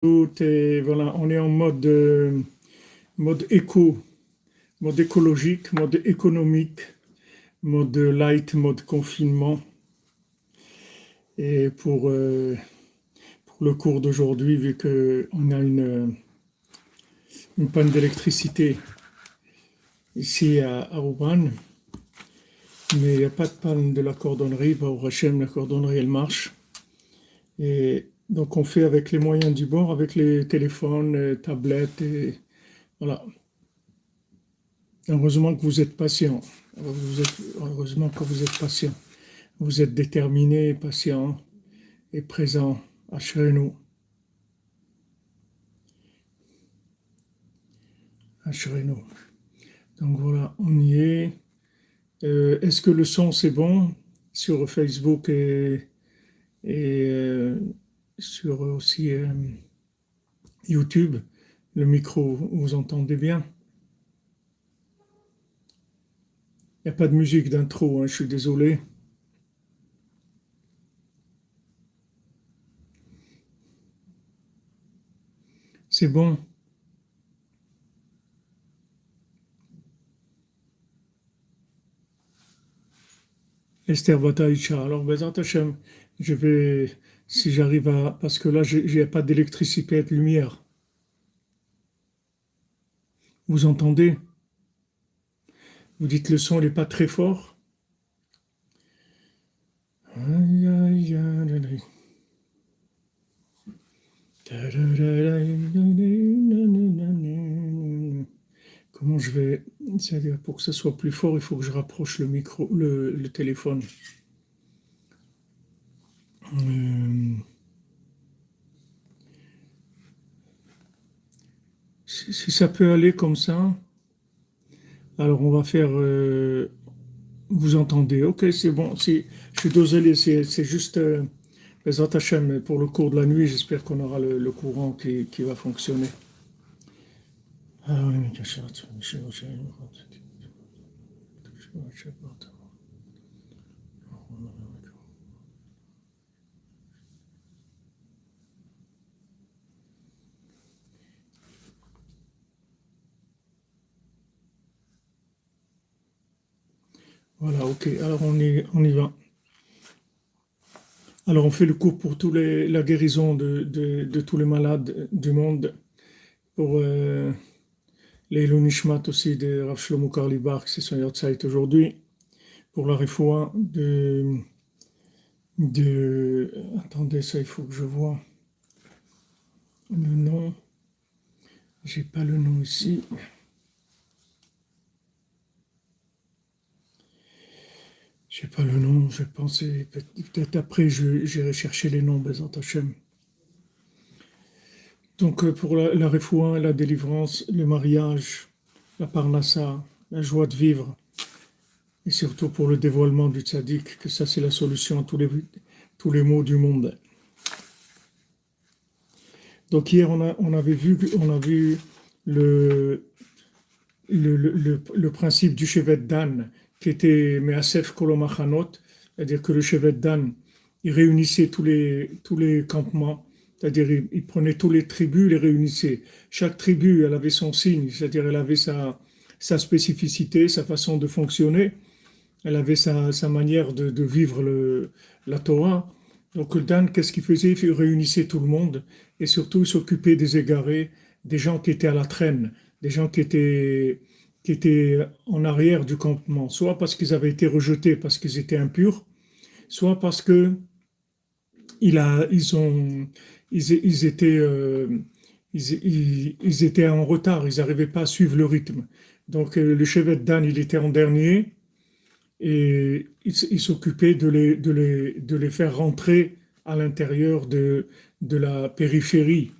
Et voilà, on est en mode éco, mode écologique, mode économique, mode light, mode confinement. Et pour le cours d'aujourd'hui, vu qu'on a une panne d'électricité ici à Oman, mais il n'y a pas de panne de la cordonnerie. Bah, au Hachem, la cordonnerie, elle marche. Et donc, on fait avec les moyens du bord, avec les téléphones, les tablettes, et voilà. Heureusement que vous êtes patient. Heureusement que vous êtes patient. Vous êtes déterminé, patient et présent. Ashrenu. Ashrenu. Donc voilà, on y est. Est-ce que le son c'est bon sur Facebook et sur aussi YouTube? Le micro, vous entendez bien? Il n'y a pas de musique d'intro, hein, je suis désolé. C'est bon. Esther Bataïcha. Alors, Bezat Hashem, je vais, si j'arrive à, parce que là, j'ai pas d'électricité et de lumière. Vous entendez? Vous dites le son n'est pas très fort. Aïe, aïe, aïe, aïe. Comment je vais, c'est-à-dire pour que ça soit plus fort, il faut que je rapproche le micro, le téléphone. Euh, si ça peut aller comme ça, alors on va faire. Vous entendez? Ok, c'est bon. Je suis désolé, c'est juste Bezat Hashem, pour le cours de la nuit. J'espère qu'on aura le courant qui va fonctionner. Ah oui, mais voilà, ok. Alors on y va. Alors on fait le cours pour la guérison de tous les malades du monde, pour les Nishmat aussi de Rav Shlomo Karlibar, qui c'est son Yortzeit aujourd'hui, pour la refoua attendez, ça il faut que je vois le nom. J'ai pas le nom ici. J'ai pas le nom, je pensais, peut-être après j'irai chercher les noms, Bezat Hashem. Donc pour la refoua, la délivrance, le mariage, la parnassa, la joie de vivre, et surtout pour le dévoilement du tzaddik, que ça c'est la solution à tous les maux du monde. Donc hier on a vu le principe du chevet d'âne qui était Measef Kolomachanot, c'est-à-dire que le chevet d'âne, il réunissait tous les campements, c'est-à-dire il prenait tous les tribus, il les réunissait. Chaque tribu, elle avait son signe, c'est-à-dire elle avait sa spécificité, sa façon de fonctionner, elle avait sa manière de vivre la Torah. Donc le Dan, qu'est-ce qu'il faisait? Il réunissait tout le monde et surtout il s'occupait des égarés, des gens qui étaient à la traîne, des gens qui étaient en arrière du campement, soit parce qu'ils avaient été rejetés parce qu'ils étaient impurs, soit parce que il a, ils ont, ils étaient, ils étaient en retard, ils n'arrivaient pas à suivre le rythme. Donc le chevet Dan, il était en dernier et il s'occupait de les faire rentrer à l'intérieur de la périphérie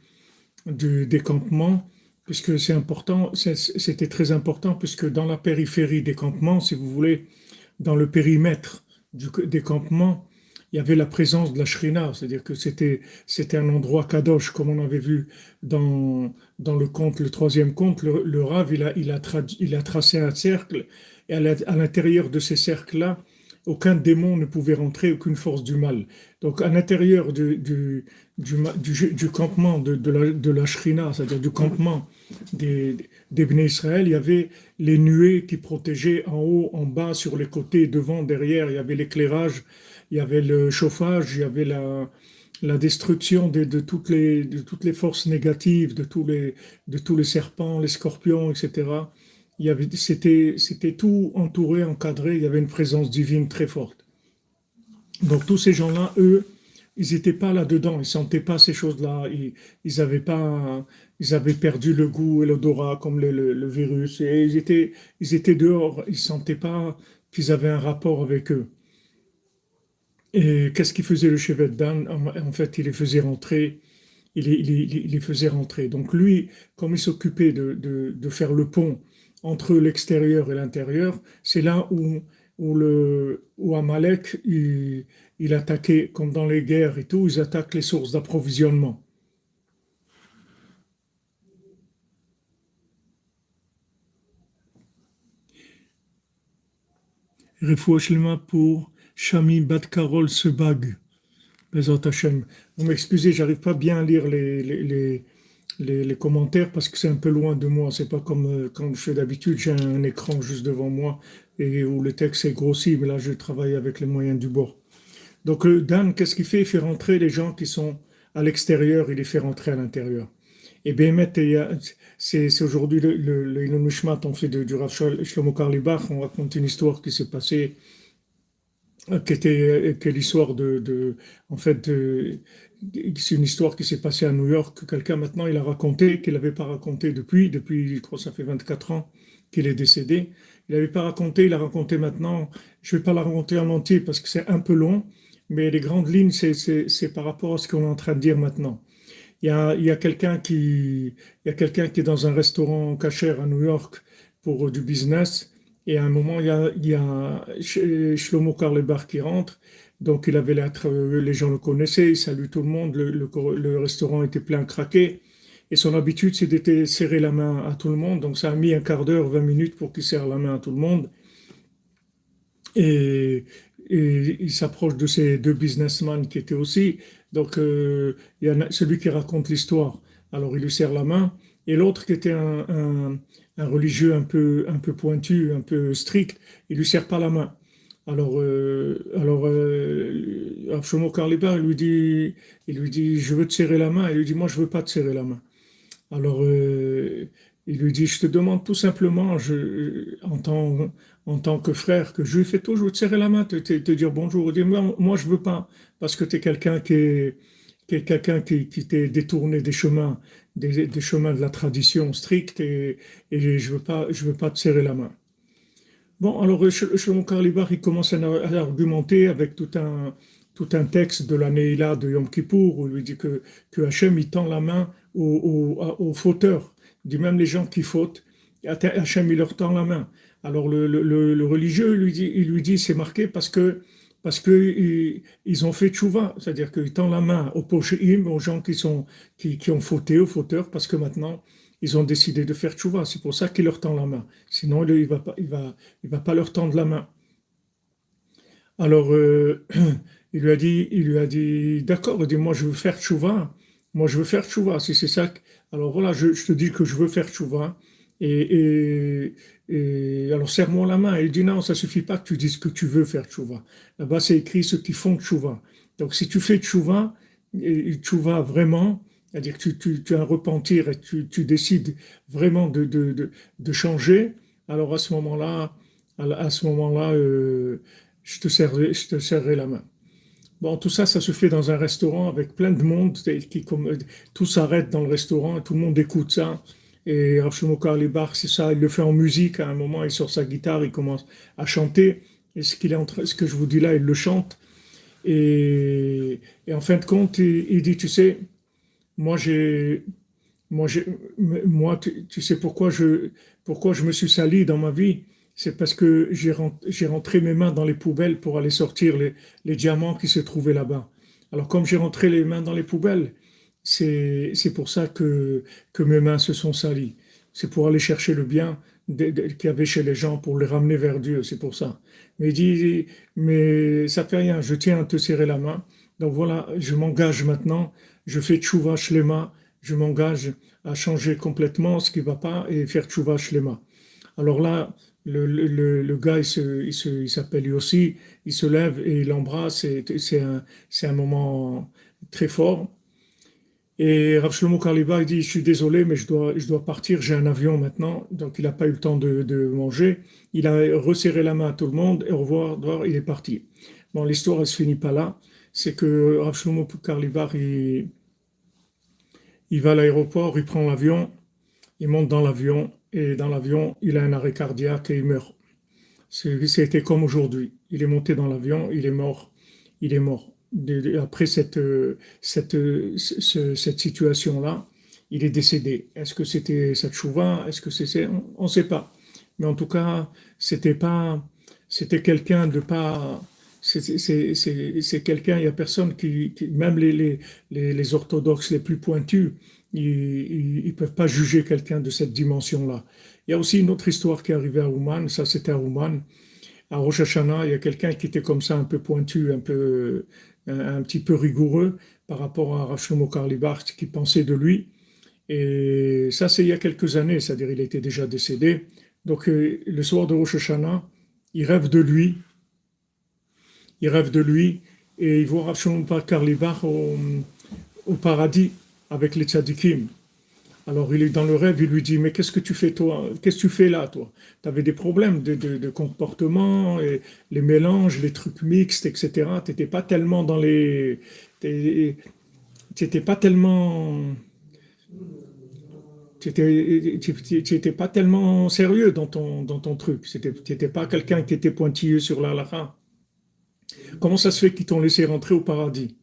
des campements, puisque c'est important, c'était très important, puisque dans la périphérie des campements, si vous voulez, dans le périmètre des campements, il y avait la présence de la Shrina, c'est-à-dire que c'était un endroit kadosh, comme on avait vu dans le conte, le troisième conte, le Rav, il a tracé un cercle, et à l'intérieur de ces cercles-là, aucun démon ne pouvait rentrer, aucune force du mal. Donc, à l'intérieur du campement de la Shrina, c'est-à-dire du campement des, des Bnei Israël, il y avait les nuées qui protégeaient en haut, en bas, sur les côtés, devant, derrière, il y avait l'éclairage, il y avait le chauffage, il y avait la destruction de toutes les forces négatives, de tous les serpents, les scorpions, etc. C'était tout entouré, encadré, il y avait une présence divine très forte. Donc tous ces gens-là, eux, ils n'étaient pas là-dedans, ils ne sentaient pas ces choses-là, ils avaient pas, ils avaient perdu le goût et l'odorat comme le virus, et ils étaient dehors, ils ne sentaient pas qu'ils avaient un rapport avec eux. Et qu'est-ce qu'il faisait le Shevet Dan? En fait, il les faisait rentrer, il les faisait rentrer. Donc lui, comme il s'occupait de faire le pont entre l'extérieur et l'intérieur, c'est là où Amalek, il attaquait, comme dans les guerres et tout, ils attaquent les sources d'approvisionnement. Refoua Shlema pour Shami Bat Karol Sebag. Bezat Hashem. Vous m'excusez, j'arrive pas bien à lire les commentaires parce que c'est un peu loin de moi. C'est pas comme quand je fais d'habitude, j'ai un écran juste devant moi et où le texte est grossi, mais là je travaille avec les moyens du bord. Donc Dan, qu'est-ce qu'il fait? Il fait rentrer les gens qui sont à l'extérieur, il les fait rentrer à l'intérieur. Et bien, c'est aujourd'hui le Ilon Mishmat, on fait du Rav Shlomo Karlibach, on raconte une histoire qui s'est passée qui est l'histoire en fait, c'est une histoire qui s'est passée à New York, que quelqu'un maintenant il a raconté, qu'il n'avait pas raconté depuis, je crois que ça fait 24 ans qu'il est décédé. Il n'avait pas raconté, il a raconté maintenant. Je ne vais pas la raconter en entier parce que c'est un peu long, mais les grandes lignes, c'est par rapport à ce qu'on est en train de dire maintenant. Il y a il y a quelqu'un qui est dans un restaurant cachère à New York pour du business. Et à un moment, il y a Shlomo Karlebar qui rentre. Donc, il avait l'air, les gens le connaissaient, il salue tout le monde. Le restaurant était plein craqué. Et son habitude, c'est de serrer la main à tout le monde. Donc, ça a mis un quart d'heure, 20 minutes pour qu'il serre la main à tout le monde. Et, et il s'approche de ces deux businessmen qui étaient aussi. Donc, il y en a celui qui raconte l'histoire. Alors, il lui serre la main. Et l'autre, qui était un religieux un peu pointu, un peu strict, il lui serre pas la main. Alors Shlomo Karlibar, il lui dit, je veux te serrer la main. Il lui dit, moi, je veux pas te serrer la main. Alors, il lui dit, je te demande tout simplement, en tant que frère, que juif et tout, je veux te serrer la main, te dire bonjour. Il dit, moi, je veux pas, parce que tu es quelqu'un qui est quelqu'un qui t'est détourné des chemins, des chemins de la tradition stricte, et je veux pas te serrer la main. Bon, alors, Shlomo Karlibar, il commence à argumenter avec tout un texte de la Neila de Yom Kippour, où il lui dit que Hachem, il tend la main aux fauteurs. Il dit même les gens qui fautent, Hachem, il leur tend la main. Alors, le religieux, il lui dit, c'est marqué parce que ils ont fait tchouva, c'est-à-dire qu'ils tendent la main aux pocheim, aux gens qui ont fauté, aux fauteurs, parce que maintenant, ils ont décidé de faire tchouva. C'est pour ça qu'il leur tend la main. Sinon, il va pas leur tendre la main. Alors, il lui a dit, d'accord, il dit, moi je veux faire tchouva, moi je veux faire tchouva, si c'est ça. Alors voilà, je te dis que je veux faire tchouva, et alors serre-moi la main. Et il dit, non, ça suffit pas que tu dises que tu veux faire tchouva. Là-bas, c'est écrit ceux qui font tchouva. Donc si tu fais tchouva, et tchouva vraiment, c'est-à-dire que tu as un repentir et tu décides vraiment de changer, alors à ce moment-là, je te serrerai la main. Bon, tout ça, ça se fait dans un restaurant avec plein de monde, tout s'arrête dans le restaurant et tout le monde écoute ça. Et Rav Shlomo Karlibar, c'est ça, il le fait en musique. À un moment, il sort sa guitare, il commence à chanter. Et ce que je vous dis là, il le chante. Et en fin de compte, il dit, tu sais, moi, j'ai, moi, tu sais pourquoi je me suis sali dans ma vie? C'est parce que j'ai rentré mes mains dans les poubelles pour aller sortir les diamants qui se trouvaient là-bas. Alors, comme j'ai rentré les mains dans les poubelles, c'est pour ça que mes mains se sont salies. C'est pour aller chercher le bien qu'il y avait chez les gens pour les ramener vers Dieu, c'est pour ça. Mais il dit, mais ça fait rien, je tiens à te serrer la main. Donc voilà, je m'engage maintenant, je fais tchouva shlema, je m'engage à changer complètement ce qui ne va pas et faire tchouva shlema. Alors là, le gars, il s'appelle Yossi, il se lève et il l'embrasse, et c'est un moment très fort. Et Rav Shlomo Karliba, il dit, je suis désolé, mais je dois partir, j'ai un avion maintenant, donc il n'a pas eu le temps de manger. Il a resserré la main à tout le monde, et au revoir, il est parti. Bon, l'histoire, elle se finit pas là. C'est que Rav Shlomo Karliba, il va à l'aéroport, il prend l'avion, il monte dans l'avion, et dans l'avion, il a un arrêt cardiaque et il meurt. C'était comme aujourd'hui. Il est monté dans l'avion, il est mort. Il est mort. Après cette situation-là, il est décédé. Est-ce que c'était cette chouva? Est-ce que c'est... On ne sait pas. Mais en tout cas, c'était pas... C'était quelqu'un de pas... C'est quelqu'un, il n'y a personne même les orthodoxes les plus pointus, ils ne peuvent pas juger quelqu'un de cette dimension-là. Il y a aussi une autre histoire qui est arrivée à Ouman, ça c'était à Ouman. À Rosh Hashanah, il y a quelqu'un qui était comme ça, un peu pointu, un petit peu rigoureux par rapport à Rav Shlomo Karlibach, qui pensait de lui. Et ça, c'est il y a quelques années, c'est-à-dire il était déjà décédé. Donc le soir de Rosh Hashanah, il rêve de lui, il rêve de lui, et il voit Rav Shlomo Karlibach au paradis avec les tzadikim. Alors il est dans le rêve, il lui dit, mais qu'est-ce que tu fais toi? Qu'est-ce que tu fais là toi? Tu avais des problèmes de comportement, et les mélanges, les trucs mixtes, etc. Tu n'étais pas tellement dans les... T'étais pas tellement... Tu étais pas tellement sérieux dans ton truc. Tu n'étais pas quelqu'un qui était pointilleux sur la halakha. Comment ça se fait qu'ils t'ont laissé rentrer au paradis?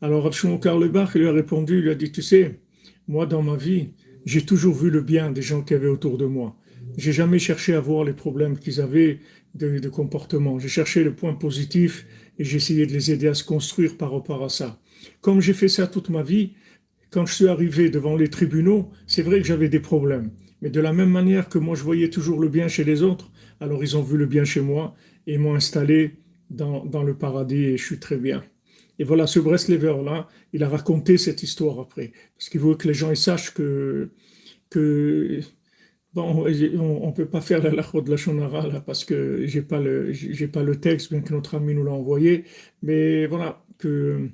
Alors Rav Shlomo Karlebach lui a répondu, il lui a dit, tu sais, moi dans ma vie, j'ai toujours vu le bien des gens qui avaient autour de moi. J'ai jamais cherché à voir les problèmes qu'ils avaient de comportement. J'ai cherché le point positif et j'ai essayé de les aider à se construire par rapport à ça. Comme j'ai fait ça toute ma vie, quand je suis arrivé devant les tribunaux, c'est vrai que j'avais des problèmes. Mais de la même manière que moi je voyais toujours le bien chez les autres, alors ils ont vu le bien chez moi et m'ont installé dans le paradis et je suis très bien. Et voilà, ce Breslever-là, il a raconté cette histoire après, parce qu'il veut que les gens ils sachent que bon, on ne peut pas faire la lacho de la Shonara là, parce que j'ai pas le texte, bien que notre ami nous l'a envoyé, mais voilà, que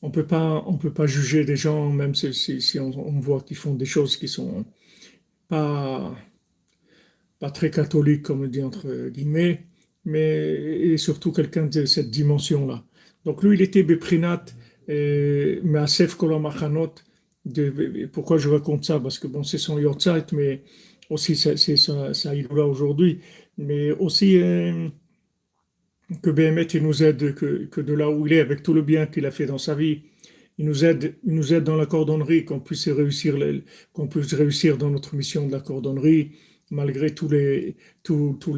on peut pas juger des gens, même si on voit qu'ils font des choses qui sont pas, pas très catholiques, comme on dit entre guillemets, mais et surtout quelqu'un de cette dimension-là. Donc lui, il était Beprinat, Measef Kolam Achanot. Pourquoi je raconte ça? Parce que bon, c'est son Yortzeit, mais aussi c'est ça là aujourd'hui. Mais aussi que Béhémet, il nous aide, que de là où il est, avec tout le bien qu'il a fait dans sa vie, il nous aide dans la cordonnerie, qu'on puisse réussir dans notre mission de la cordonnerie, malgré tous les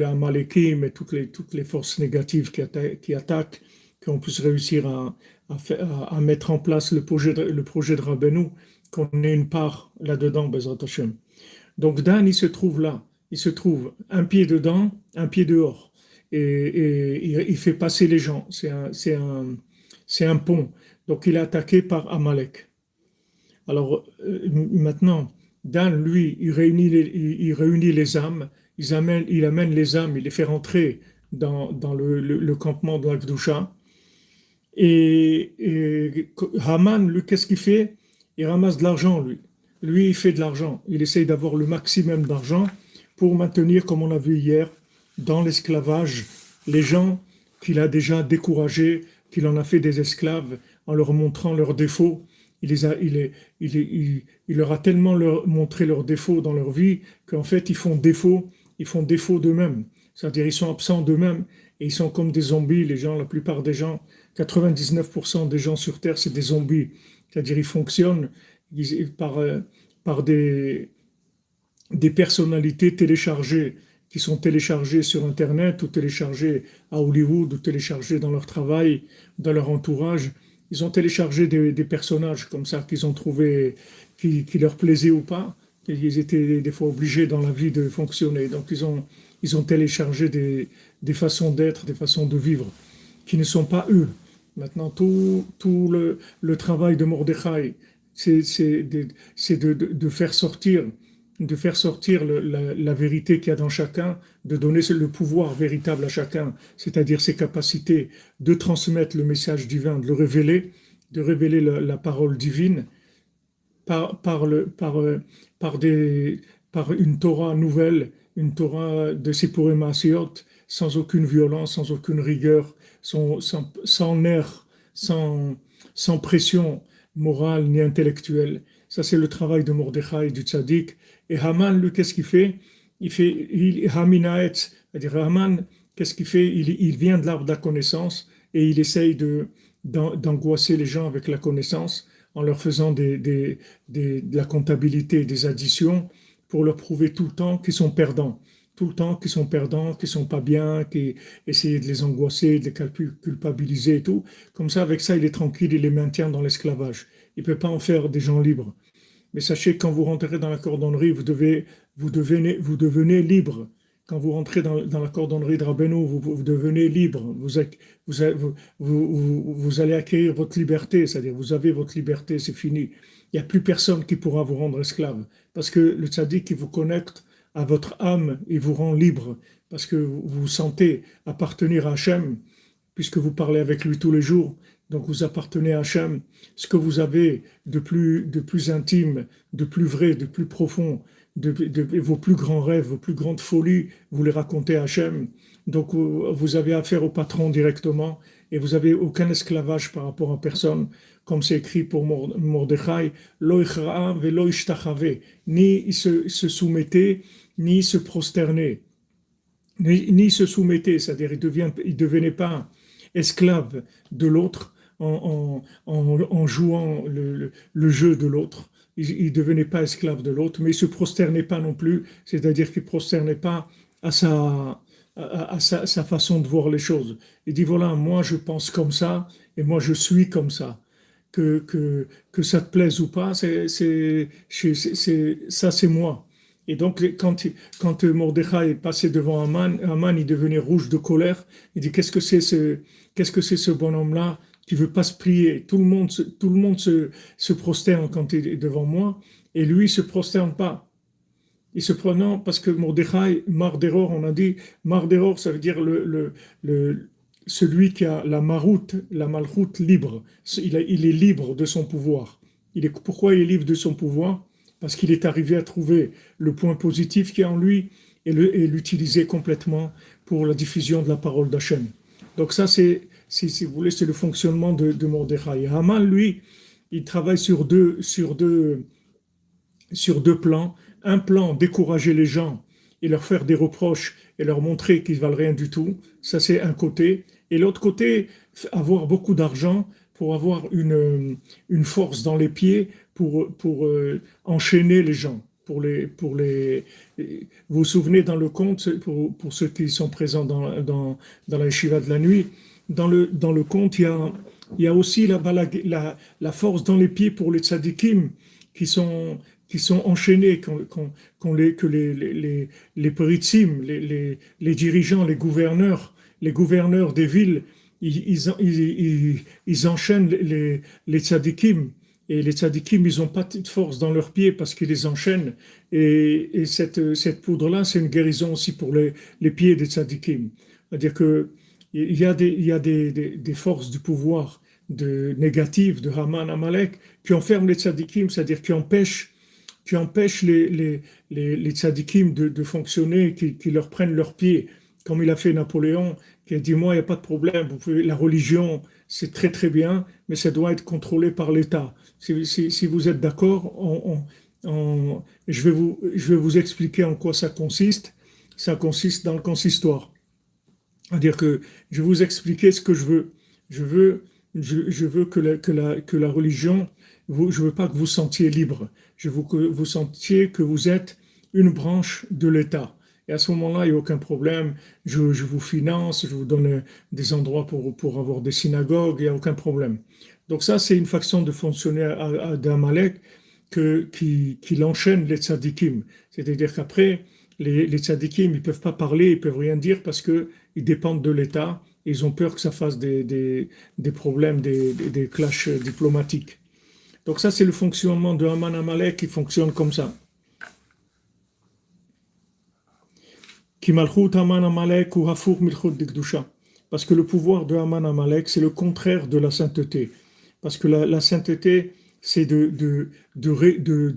Amalekim et toutes les forces négatives qui attaquent, qu'on puisse réussir à mettre en place le projet de Rabbeinu, qu'on ait une part là-dedans, Bezrat Hashem. Donc Dan, il se trouve là, il se trouve un pied dedans, un pied dehors, et il fait passer les gens. C'est un pont. Donc il est attaqué par Amalek. Alors maintenant, Dan, lui, il réunit les âmes, il amène les âmes, il les fait rentrer dans le campement de l'Akdoucha. Et Haman, lui, qu'est-ce qu'il fait? Il ramasse de l'argent, lui. Lui, il fait de l'argent. Il essaye d'avoir le maximum d'argent pour maintenir, comme on a vu hier, dans l'esclavage, les gens qu'il a déjà découragés, qu'il en a fait des esclaves en leur montrant leurs défauts. Il leur a tellement montré leurs défauts dans leur vie qu'en fait, ils font défaut d'eux-mêmes. C'est-à-dire, ils sont absents d'eux-mêmes et ils sont comme des zombies. Les gens, la plupart des gens, 99% des gens sur Terre, c'est des zombies. C'est-à-dire, ils fonctionnent par des personnalités téléchargées, qui sont téléchargées sur Internet ou téléchargées à Hollywood ou téléchargées dans leur travail, dans leur entourage. Ils ont téléchargé des personnages comme ça qu'ils ont trouvé, qui leur plaisaient ou pas. Ils étaient des fois obligés dans la vie de fonctionner. Donc ils ont téléchargé des façons d'être, des façons de vivre qui ne sont pas eux. Maintenant, tout le travail de Mordechai, c'est de faire sortir la vérité qu'il y a dans chacun, de donner le pouvoir véritable à chacun, c'est-à-dire ses capacités de transmettre le message divin, de révéler la parole divine par, par, le, par, par, des, par une Torah nouvelle, une Torah de Sipurei Maasiot, sans aucune violence, sans aucune rigueur, sans nerfs, sans pression morale ni intellectuelle. Ça, c'est le travail de Mordechai, du Tzaddik. Et Haman, lui, qu'est-ce qu'il fait? Haminaetz, c'est-à-dire Haman, qu'est-ce qu'il fait? Il vient de l'arbre de la connaissance et il essaye d'angoisser les gens avec la connaissance en leur faisant de la comptabilité, des additions, pour leur prouver tout le temps qu'ils sont perdants. Tout le temps qu'ils sont perdants, qu'ils sont pas bien, qu'ils essayer de les angoisser, de les culpabiliser et tout. Comme ça, avec ça, il est tranquille, il les maintient dans l'esclavage. Il ne peut pas en faire des gens libres. Mais sachez que quand vous rentrez dans la cordonnerie, vous devenez libre. Quand vous rentrez dans la cordonnerie de Rabbeinu, vous devenez libre. Vous allez acquérir votre liberté, c'est-à-dire vous avez votre liberté, c'est fini. Il n'y a plus personne qui pourra vous rendre esclave. Parce que le tzaddik qui vous connecte à votre âme, il vous rend libre. Parce que vous vous sentez appartenir à Hachem, puisque vous parlez avec lui tous les jours. Donc vous appartenez à Hachem. Ce que vous avez de plus intime, de plus vrai, de plus profond, de vos plus grands rêves, vos plus grandes folies, vous les racontez à Hachem. Donc vous avez affaire au patron directement et vous n'avez aucun esclavage par rapport à personne, comme c'est écrit pour Mordechai, lo ichra'a velo ishtachave, ni il se soumettait, ni se prosternait, ni se soumettait, c'est-à-dire il devenait pas esclave de l'autre en jouant le jeu de l'autre. Il ne devenait pas esclave de l'autre, mais il ne se prosternait pas non plus, c'est-à-dire qu'il ne prosternait pas à sa façon de voir les choses. Il dit, voilà, moi je pense comme ça, et moi je suis comme ça. Que ça te plaise ou pas, ça c'est moi. Et donc, quand Mordechai est passé devant Haman, il devenait rouge de colère. Il dit, qu'est-ce que c'est ce bonhomme-là qui veut pas se plier? Tout le monde se prosterne quand il est devant moi, et lui, il se prosterne pas. Il se prenant parce que Mordechai, Mardéror, on a dit, Mardéror, ça veut dire celui qui a la maroute, la malroute libre. Il est libre de son pouvoir. Pourquoi il est libre de son pouvoir? Parce qu'il est arrivé à trouver le point positif qui est en lui et l'utiliser complètement pour la diffusion de la parole d'Hachem. Donc ça, si vous voulez, c'est le fonctionnement de Mordechai. Et Haman, lui, il travaille sur deux plans. Un plan, décourager les gens et leur faire des reproches et leur montrer qu'ils valent rien du tout. Ça, c'est un côté. Et l'autre côté, avoir beaucoup d'argent pour avoir une force dans les pieds pour enchaîner les gens. Vous vous souvenez dans le conte, pour ceux qui sont présents dans la yeshiva de la nuit, dans le conte, il y a aussi la force dans les pieds pour les tzadikim qui sont enchaînés, que les péritim, les dirigeants, les gouverneurs des villes, ils enchaînent les tzadikim. Et les tzadikim, ils n'ont pas de force dans leurs pieds parce qu'ils les enchaînent. Et cette poudre-là, c'est une guérison aussi pour les pieds des tzadikim. C'est-à-dire qu'il y a des forces du pouvoir négatives de Haman, Amalek, qui enferment les tzadikim, c'est-à-dire qui empêchent les tzadikim de fonctionner, qui leur prennent leurs pieds, comme il a fait Napoléon, qui a dit, moi, il n'y a pas de problème, la religion, c'est très très bien, mais ça doit être contrôlé par l'État. Si vous êtes d'accord, je vais vous expliquer en quoi ça consiste. Ça consiste dans le consistoire. C'est-à-dire que je vais vous expliquer ce que je veux. Je veux que la religion, je veux pas que vous sentiez libre. Je veux que vous sentiez que vous êtes une branche de l'État. Et à ce moment-là, il n'y a aucun problème. Je vous finance, je vous donne des endroits pour avoir des synagogues, il n'y a aucun problème. Donc ça, c'est une façon de fonctionner d'Amalek. qu'il enchaîne les tzadikim. C'est-à-dire qu'après, les tzadikim, ils ne peuvent pas parler, ils ne peuvent rien dire parce qu'ils dépendent de l'État. Ils ont peur que ça fasse des problèmes, des clashs diplomatiques. Donc ça, c'est le fonctionnement de Haman Amalek qui fonctionne comme ça. Ki malchut Haman Amalek ou hafur milchut dikdusha. Parce que le pouvoir de Haman Amalek, c'est le contraire de la sainteté. Parce que la sainteté, c'est de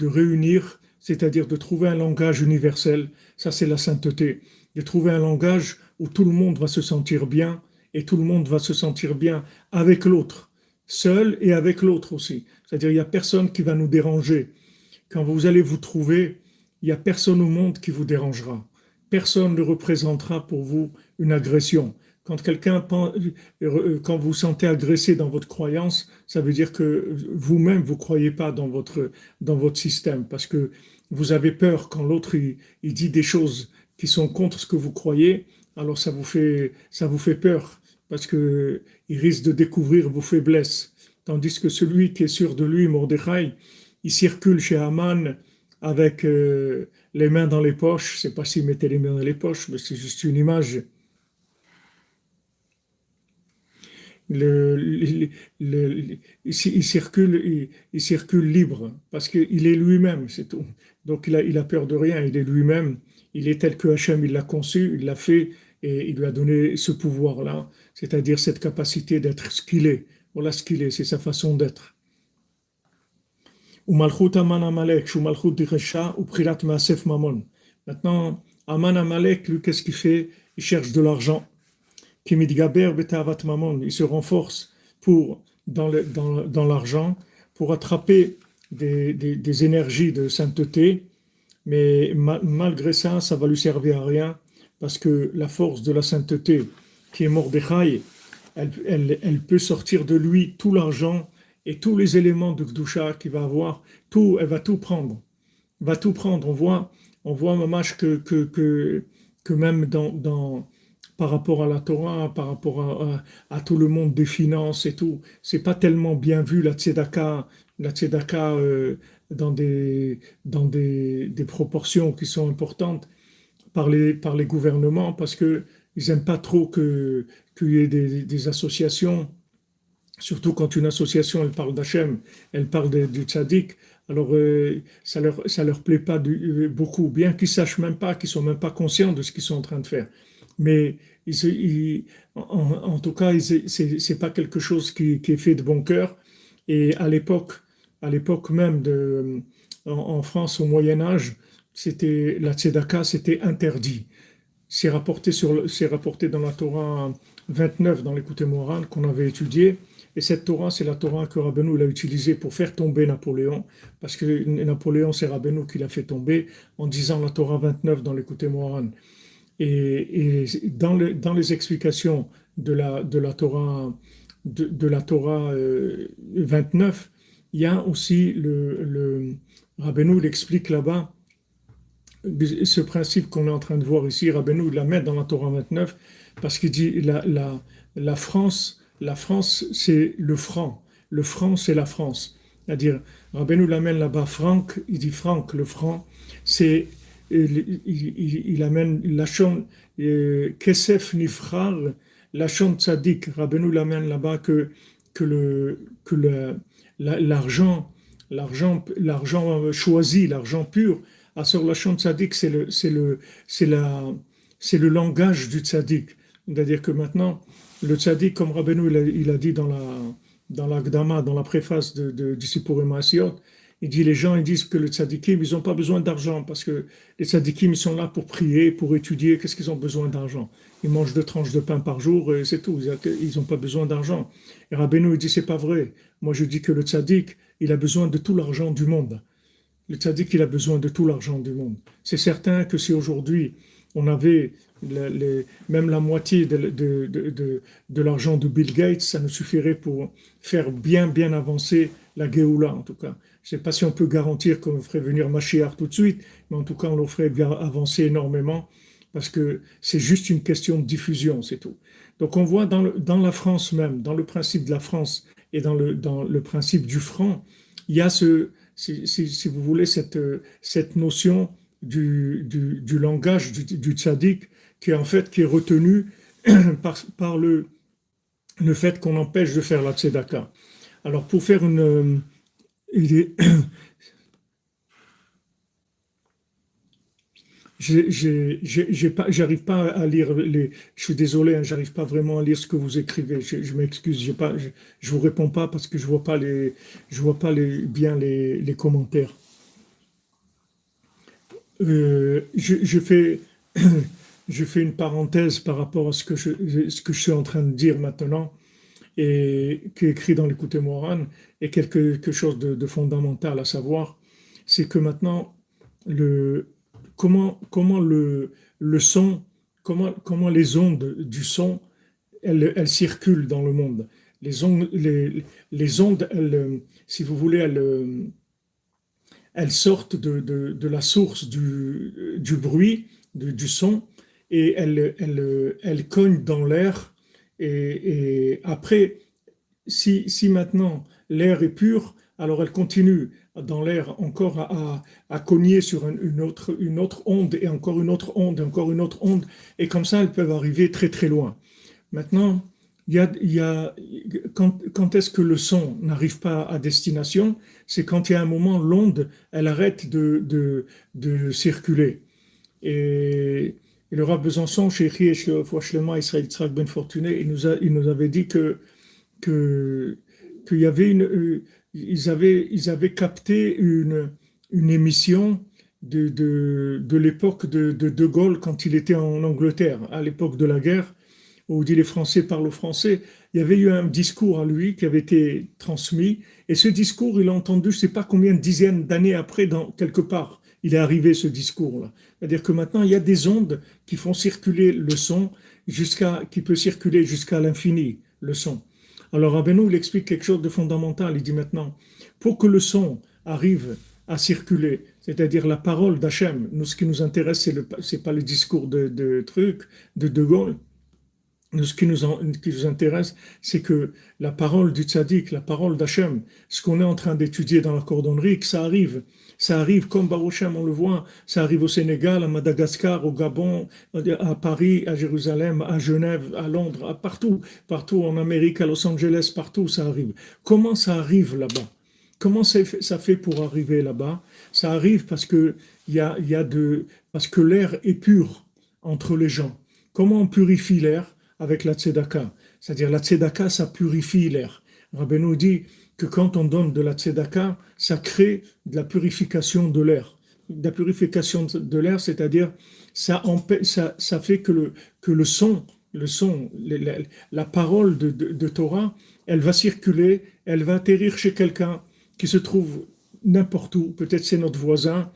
réunir, c'est-à-dire de trouver un langage universel. Ça, c'est la sainteté. De trouver un langage où tout le monde va se sentir bien et tout le monde va se sentir bien avec l'autre, seul et avec l'autre aussi. C'est-à-dire, il n'y a personne qui va nous déranger. Quand vous allez vous trouver, il n'y a personne au monde qui vous dérangera. Personne ne représentera pour vous une agression. Quand vous sentez agressé dans votre croyance, ça veut dire que vous-même, vous ne croyez pas dans votre système, parce que vous avez peur quand l'autre il dit des choses qui sont contre ce que vous croyez, alors ça vous fait peur, parce qu'il risque de découvrir vos faiblesses. Tandis que celui qui est sûr de lui, Mordechai, il circule chez Haman avec les mains dans les poches. Je ne sais pas s'il mettait les mains dans les poches, mais c'est juste une image. Il circule libre parce qu'il est lui-même, c'est tout. Donc il a peur de rien, il est lui-même, il est tel que Hachem il l'a conçu, il l'a fait et il lui a donné ce pouvoir-là, c'est-à-dire cette capacité d'être ce qu'il est. Voilà ce qu'il est, c'est sa façon d'être. Ou malchut Aman Amalek, ou malchut Diresha, ou prilat Maasef Mamon. Maintenant, Aman Amalek, lui, qu'est-ce qu'il fait? Il cherche de l'argent. Il se renforce dans l'argent pour attraper des énergies de sainteté, mais malgré ça, ça va lui servir à rien, parce que la force de la sainteté, qui est Mordechai, elle peut sortir de lui tout l'argent et tous les éléments de Gdusha qu'il va avoir, elle va tout prendre. Elle va tout prendre. On voit mamash que même par rapport à la Torah, par rapport à tout le monde des finances et tout, c'est pas tellement bien vu la tzedaka dans des proportions qui sont importantes par les gouvernements, parce que ils aiment pas trop qu'il y ait des associations, surtout quand une association elle parle d'Hachem, elle parle du tzaddik. Alors ça leur plaît pas beaucoup, bien qu'ils sachent même pas, qu'ils sont même pas conscients de ce qu'ils sont en train de faire. Mais en tout cas, c'est pas quelque chose qui est fait de bon cœur. Et à l'époque même en France au Moyen Âge, la tzedaka, c'était interdit. C'est rapporté dans la Torah 29 dans l'Écoute Moran qu'on avait étudié. Et cette Torah, c'est la Torah que Rabbeinu l'a utilisée pour faire tomber Napoléon, parce que Napoléon, c'est Rabbeinu qui l'a fait tomber en disant la Torah 29 dans l'Écoute Moran. Et dans les explications de la Torah, de la Torah 29, il y a aussi le Rabbeinu, il explique là-bas ce principe qu'on est en train de voir ici. Rabbeinu, il la met dans la Torah 29 parce qu'il dit la France, c'est le franc. Le franc, c'est la France. C'est-à-dire, Rabbeinu l'amène là-bas, franc, il dit franc, le franc, c'est il amène Lachon Kesef Nifrar, Lachon Tzadik. Rabbeinu l'amène là-bas que l'argent choisi, l'argent pur, à sur Lachon Tzadik, c'est le langage du Tzadik. C'est-à-dire que maintenant, le Tzadik, comme Rabbeinu il a dit dans la Gdama, dans la préface du Sipurei Maasiot, il dit, les gens ils disent que le tzadikim, ils n'ont pas besoin d'argent, parce que les tzadikim, ils sont là pour prier, pour étudier. Qu'est-ce qu'ils ont besoin d'argent? Ils mangent 2 tranches de pain par jour, et c'est tout. Ils n'ont pas besoin d'argent. Et Rabbeinu, il dit, c'est pas vrai. Moi, je dis que le tzadik, il a besoin de tout l'argent du monde. Le tzadik, il a besoin de tout l'argent du monde. C'est certain que si aujourd'hui, on avait même la moitié de l'argent de Bill Gates, ça nous suffirait pour faire bien avancer la Géoula, en tout cas. Je ne sais pas si on peut garantir qu'on ferait venir Mashiach tout de suite, mais en tout cas, on le ferait bien avancer énormément, parce que c'est juste une question de diffusion, c'est tout. Donc on voit dans la France même, dans le principe de la France et dans le principe du franc, il y a si vous voulez, cette notion du langage du tzaddik qui est en fait qui est retenu par le fait qu'on empêche de faire la tzedaka. Alors pour faire il est- j'arrive pas à lire je suis désolé, hein, j'arrive pas vraiment à lire ce que vous écrivez. Je m'excuse, je vous réponds pas parce que je vois pas bien les commentaires. Je fais, je fais une parenthèse par rapport à ce que je suis en train de dire maintenant et qui est écrit dans l'écoute Moran et quelque chose de fondamental à savoir, c'est que maintenant, le, comment le son, comment les ondes du son, elles circulent dans le monde. Les ondes si vous voulez, elles sortent de la source du bruit, du son, et elles cognent dans l'air. Et après, si maintenant l'air est pur, alors elle continue dans l'air encore à cogner sur une autre onde, et encore une autre onde, et encore une autre onde, et comme ça, elles peuvent arriver très très loin. Maintenant, il y a, quand est-ce que le son n'arrive pas à destination? C'est quand il y a un moment, l'onde, elle arrête de circuler. Et, et le Rav Besançon, chez Israël Yitzhak Ben Fortuné, il nous avait dit que, qu'il y avait ils avaient capté une émission de l'époque de Gaulle quand il était en Angleterre, à l'époque de la guerre où dit les Français parlent français, il y avait eu un discours à lui qui avait été transmis, et ce discours, il l'a entendu, je ne sais pas combien de dizaines d'années après, quelque part, il est arrivé ce discours-là. C'est-à-dire que maintenant, il y a des ondes qui font circuler le son, qui peut circuler jusqu'à l'infini, le son. Alors Rabbeinu, il explique quelque chose de fondamental, il dit maintenant, pour que le son arrive à circuler, c'est-à-dire la parole d'Hachem, nous, ce qui nous intéresse, c'est pas le discours de Gaulle, ce qui nous intéresse, c'est que la parole du tzaddik, la parole d'Hachem, ce qu'on est en train d'étudier dans la cordonnerie, que ça arrive comme Baruch Hashem, on le voit, ça arrive au Sénégal, à Madagascar, au Gabon, à Paris, à Jérusalem, à Genève, à Londres, partout en Amérique, à Los Angeles, partout ça arrive. Comment ça arrive là-bas? Comment ça fait pour arriver là-bas? Ça arrive parce que parce que l'air est pur entre les gens. Comment on purifie l'air? Avec la tzedaka. C'est-à-dire la tzedaka, ça purifie l'air. Rabbeinu dit que quand on donne de la tzedaka, ça crée de la purification de l'air. De la purification de l'air, c'est-à-dire ça fait que le son, la parole de Torah, elle va circuler, elle va atterrir chez quelqu'un qui se trouve n'importe où. Peut-être c'est notre voisin,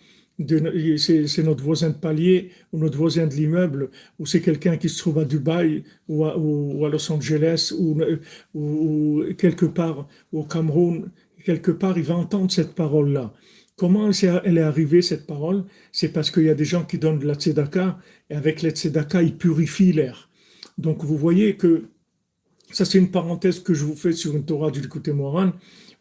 c'est notre voisin de palier ou notre voisin de l'immeuble, ou c'est quelqu'un qui se trouve à Dubaï ou à Los Angeles ou quelque part au Cameroun, quelque part il va entendre cette parole-là. Comment elle est arrivée cette parole? C'est parce qu'il y a des gens qui donnent de la tzedaka et avec la tzedaka ils purifient l'air. Donc vous voyez que ça c'est une parenthèse que je vous fais sur une Torah du Likutei Moharan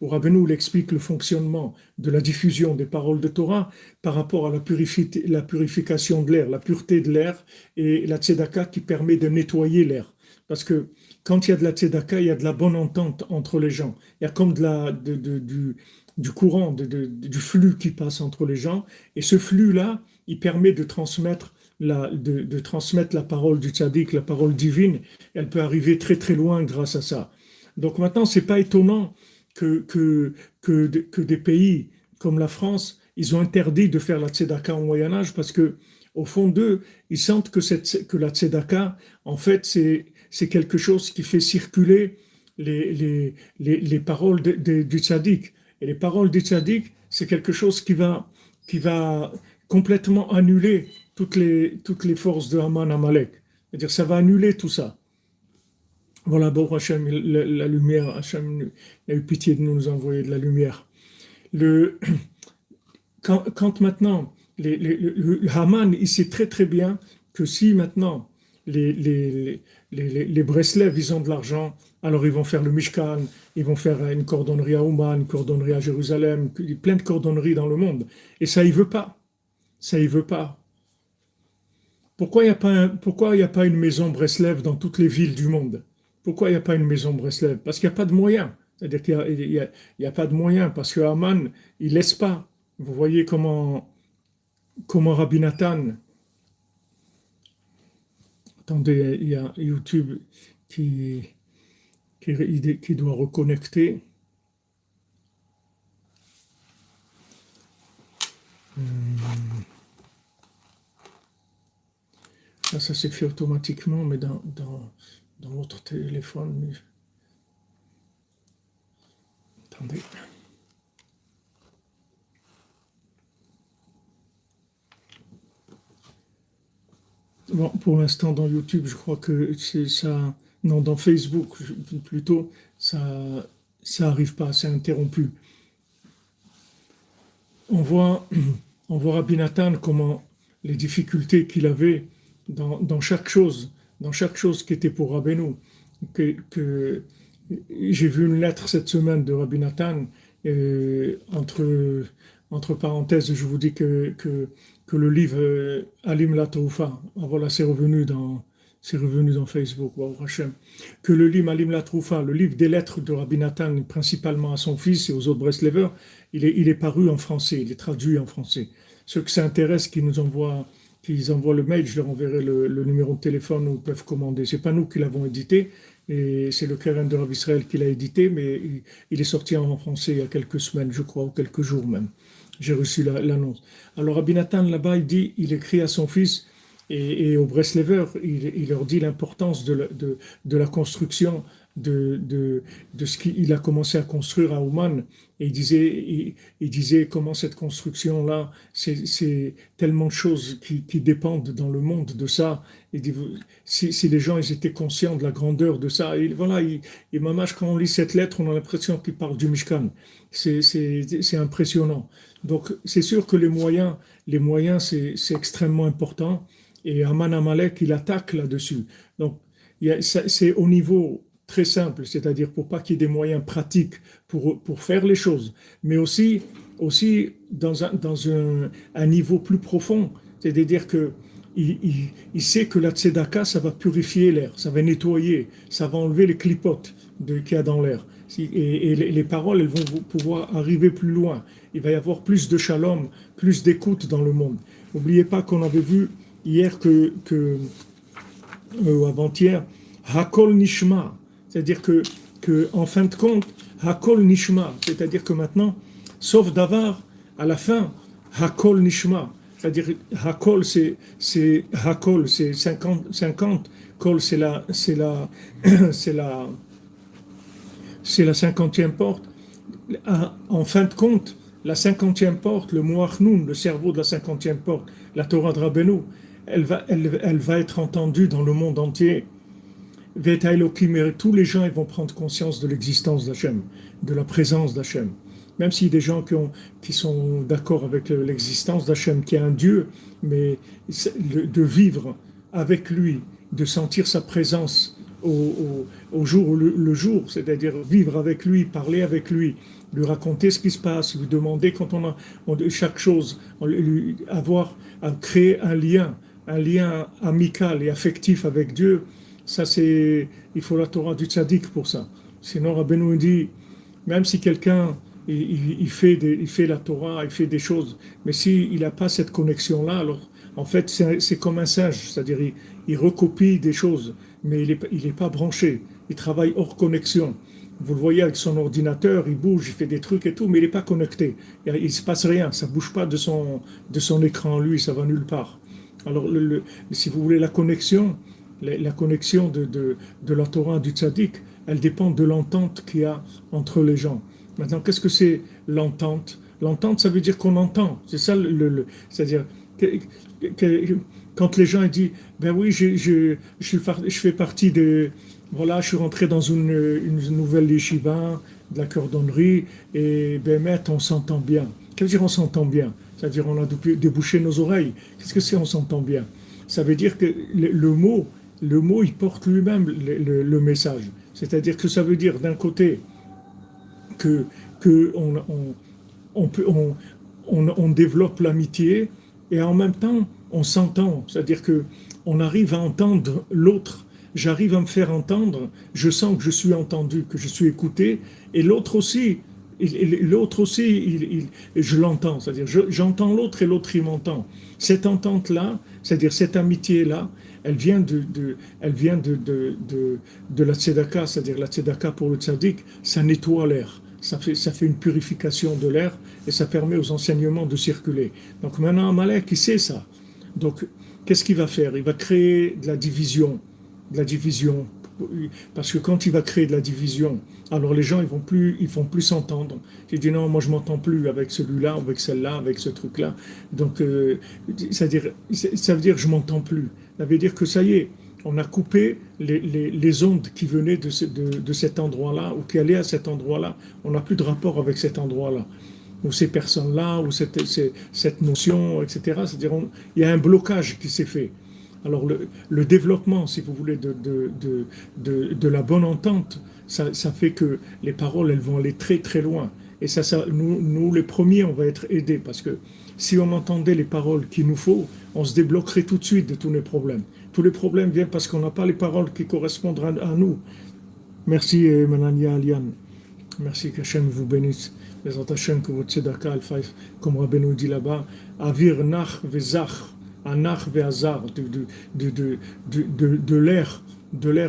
où Rabbeinu explique le fonctionnement de la diffusion des paroles de Torah par rapport à la purification de l'air, la pureté de l'air et la tzedaka qui permet de nettoyer l'air. Parce que quand il y a de la tzedaka, il y a de la bonne entente entre les gens. Il y a comme du courant, du flux qui passe entre les gens. Et ce flux-là, il permet de transmettre transmettre la parole du tzaddik, la parole divine. Elle peut arriver très très loin grâce à ça. Donc maintenant, c'est pas étonnant que des pays comme la France, ils ont interdit de faire la tzedaka au Moyen-Âge parce que au fond d'eux, ils sentent que la tzedaka, en fait, c'est quelque chose qui fait circuler les paroles du tzaddik. Et les paroles du tzaddik, c'est quelque chose qui va complètement annuler toutes les forces de Haman Amalek. C'est-à-dire, ça va annuler tout ça. Voilà, bon, Hachem, la lumière, Hachem a eu pitié de nous envoyer de la lumière. Le, quand maintenant, le Haman, il sait très très bien que si maintenant les Breslev, ils ont de l'argent, Alors ils vont faire le Mishkan, ils vont faire une cordonnerie à Ouman, une cordonnerie à Jérusalem, plein de cordonneries dans le monde. Et ça, il veut pas. Ça, il veut pas. Pourquoi il y a pas une maison Breslev dans toutes les villes du monde? Pourquoi il n'y a pas une maison Breslev? Parce qu'il n'y a pas de moyens. C'est-à-dire qu'il y a pas de moyens, parce que Haman, il laisse pas. Vous voyez comment Rabbi Nathan, attendez, il y a YouTube qui, qui doit reconnecter. Ça s'est fait automatiquement, mais dans votre téléphone. Attendez. Bon, pour l'instant, dans YouTube, je crois que c'est ça. Non, dans Facebook, plutôt, ça arrive pas, c'est interrompu. On voit, on voit Rabbi Nathan comment les difficultés qu'il avait dans chaque chose qui était pour Rabbeinu. Que j'ai vu une lettre cette semaine de Rabbi Nathan, entre parenthèses, je vous dis que le livre Alim la Troufa, voilà, c'est revenu dans Facebook, Baruch Hashem, que le livre Alim la Troufa, le livre des lettres de Rabbi Nathan, principalement à son fils et aux autres Breslevers, il est paru en français, il est traduit en français. Ceux que ça intéresse, qu'ils envoient le mail, je leur enverrai le numéro de téléphone où ils peuvent commander. C'est pas nous qui l'avons édité, et c'est le Keren de Rav Israël qui l'a édité, mais il est sorti en français il y a quelques semaines, je crois, ou quelques jours même. J'ai reçu l'annonce. Alors Rabbi Nathan, là-bas, il écrit à son fils et aux Breslevers, il leur dit l'importance de la construction, de ce qu'il a commencé à construire à Ouman. Et il disait comment cette construction-là, c'est tellement de choses qui dépendent dans le monde de ça. Il dit, si les gens ils étaient conscients de la grandeur de ça, et voilà, et mamash, quand on lit cette lettre, on a l'impression qu'il parle du Mishkan. C'est impressionnant. Donc, c'est sûr que les moyens, c'est extrêmement important. Et Aman Amalek, il attaque là-dessus. Donc, c'est au niveau très simple, c'est-à-dire pour pas qu'il y ait des moyens pratiques pour faire les choses, mais aussi dans un niveau plus profond, c'est-à-dire que il sait que la tzedaka, ça va purifier l'air, ça va nettoyer, ça va enlever les clipotes qu'il y a dans l'air. Et les paroles, elles vont pouvoir arriver plus loin. Il va y avoir plus de shalom, plus d'écoute dans le monde. N'oubliez pas qu'on avait vu hier avant-hier, Hakol Nishma, c'est-à-dire que en fin de compte, Hakol Nishma, c'est-à-dire que maintenant, sauf Davar, à la fin, Hakol Nishma, c'est-à-dire Hakol, c'est 50, Kol, c'est la 50e porte. En fin de compte, la 50e porte, le Moachnoun, le cerveau de la 50e porte, la Torah de Rabbeinu, elle va être entendue dans le monde entier. Tous les gens ils vont prendre conscience de l'existence d'Hachem, de la présence d'Hachem. Même s'il y a des gens qui sont d'accord avec l'existence d'Hachem, qui est un Dieu, mais de vivre avec lui, de sentir sa présence au jour le jour, c'est-à-dire vivre avec lui, parler avec lui, lui raconter ce qui se passe, lui demander quand chaque chose, créer un lien amical et affectif avec Dieu. Ça, il faut la Torah du tzaddik pour ça. Sinon, Rabbeinu dit, même si quelqu'un, il fait la Torah, il fait des choses, mais s'il n'a pas cette connexion-là, alors, en fait, c'est comme un singe, c'est-à-dire, il recopie des choses, mais il est pas branché, il travaille hors connexion. Vous le voyez avec son ordinateur, il bouge, il fait des trucs et tout, mais il n'est pas connecté. Il ne se passe rien, ça ne bouge pas de son écran, lui, ça va nulle part. Alors, si vous voulez la connexion de la Torah du tzaddik, elle dépend de l'entente qu'il y a entre les gens. Maintenant, qu'est-ce que c'est l'entente? L'entente, ça veut dire qu'on entend. C'est ça, c'est-à-dire, quand les gens disent, ben oui, je fais partie de... Voilà, je suis rentré dans une nouvelle yeshiva, de la cordonnerie, et ben, on s'entend bien. Qu'est-ce que dire on s'entend bien? C'est-à-dire, on a débouché nos oreilles. Qu'est-ce que c'est on s'entend bien? Ça veut dire que le mot, il porte lui-même le message. C'est-à-dire que ça veut dire d'un côté que, que on développe l'amitié et en même temps on s'entend. C'est-à-dire que on arrive à entendre l'autre. J'arrive à me faire entendre. Je sens que je suis entendu, que je suis écouté, et l'autre aussi. L'autre aussi, je l'entends. C'est-à-dire, j'entends l'autre et l'autre il m'entend. Cette entente-là, c'est-à-dire cette amitié-là, elle vient de la tzedaka, c'est-à-dire la tzedaka pour le tzaddik, ça nettoie l'air. Ça fait une purification de l'air et ça permet aux enseignements de circuler. Donc maintenant, Amalek, il sait ça. Donc, qu'est-ce qu'il va faire? Il va créer de la division. De la division. Parce que quand il va créer de la division, alors les gens, ils vont plus s'entendre. J'ai dit non, moi je m'entends plus avec celui-là, avec celle-là, avec ce truc-là. Donc, ça veut dire je m'entends plus. Ça veut dire que ça y est, on a coupé les ondes qui venaient de cet endroit-là ou qui allaient à cet endroit-là. On n'a plus de rapport avec cet endroit-là ou ces personnes-là, ou cette notion, etc. C'est-à-dire il y a un blocage qui s'est fait. Alors le développement, si vous voulez, de la bonne entente, ça fait que les paroles, elles vont aller très très loin. Et nous, les premiers, on va être aidés, parce que si on entendait les paroles qu'il nous faut, on se débloquerait tout de suite de tous les problèmes. Tous les problèmes viennent parce qu'on n'a pas les paroles qui correspondent à nous. Merci, Manania Aliane. Merci, qu'Hachem vous bénisse. Les Hachem, que votre tzedaka, comme Rabbeinu dit là-bas, Avir nach vezach, anach ve'azar, de l'air,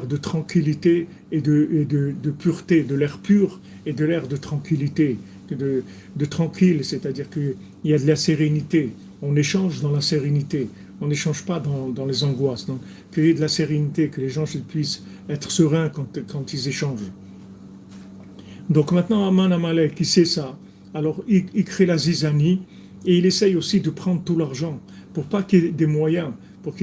de tranquillité et de pureté, de l'air pur et de l'air de tranquillité, de tranquille, c'est-à-dire qu'il y a de la sérénité. On échange dans la sérénité. On n'échange pas dans les angoisses. Donc, qu'il y ait de la sérénité, que les gens puissent être sereins quand ils échangent. Donc maintenant, Aman Amalek, il sait ça. Alors, il crée la zizanie et il essaye aussi de prendre tout l'argent pour pas qu'il y ait des moyens, pour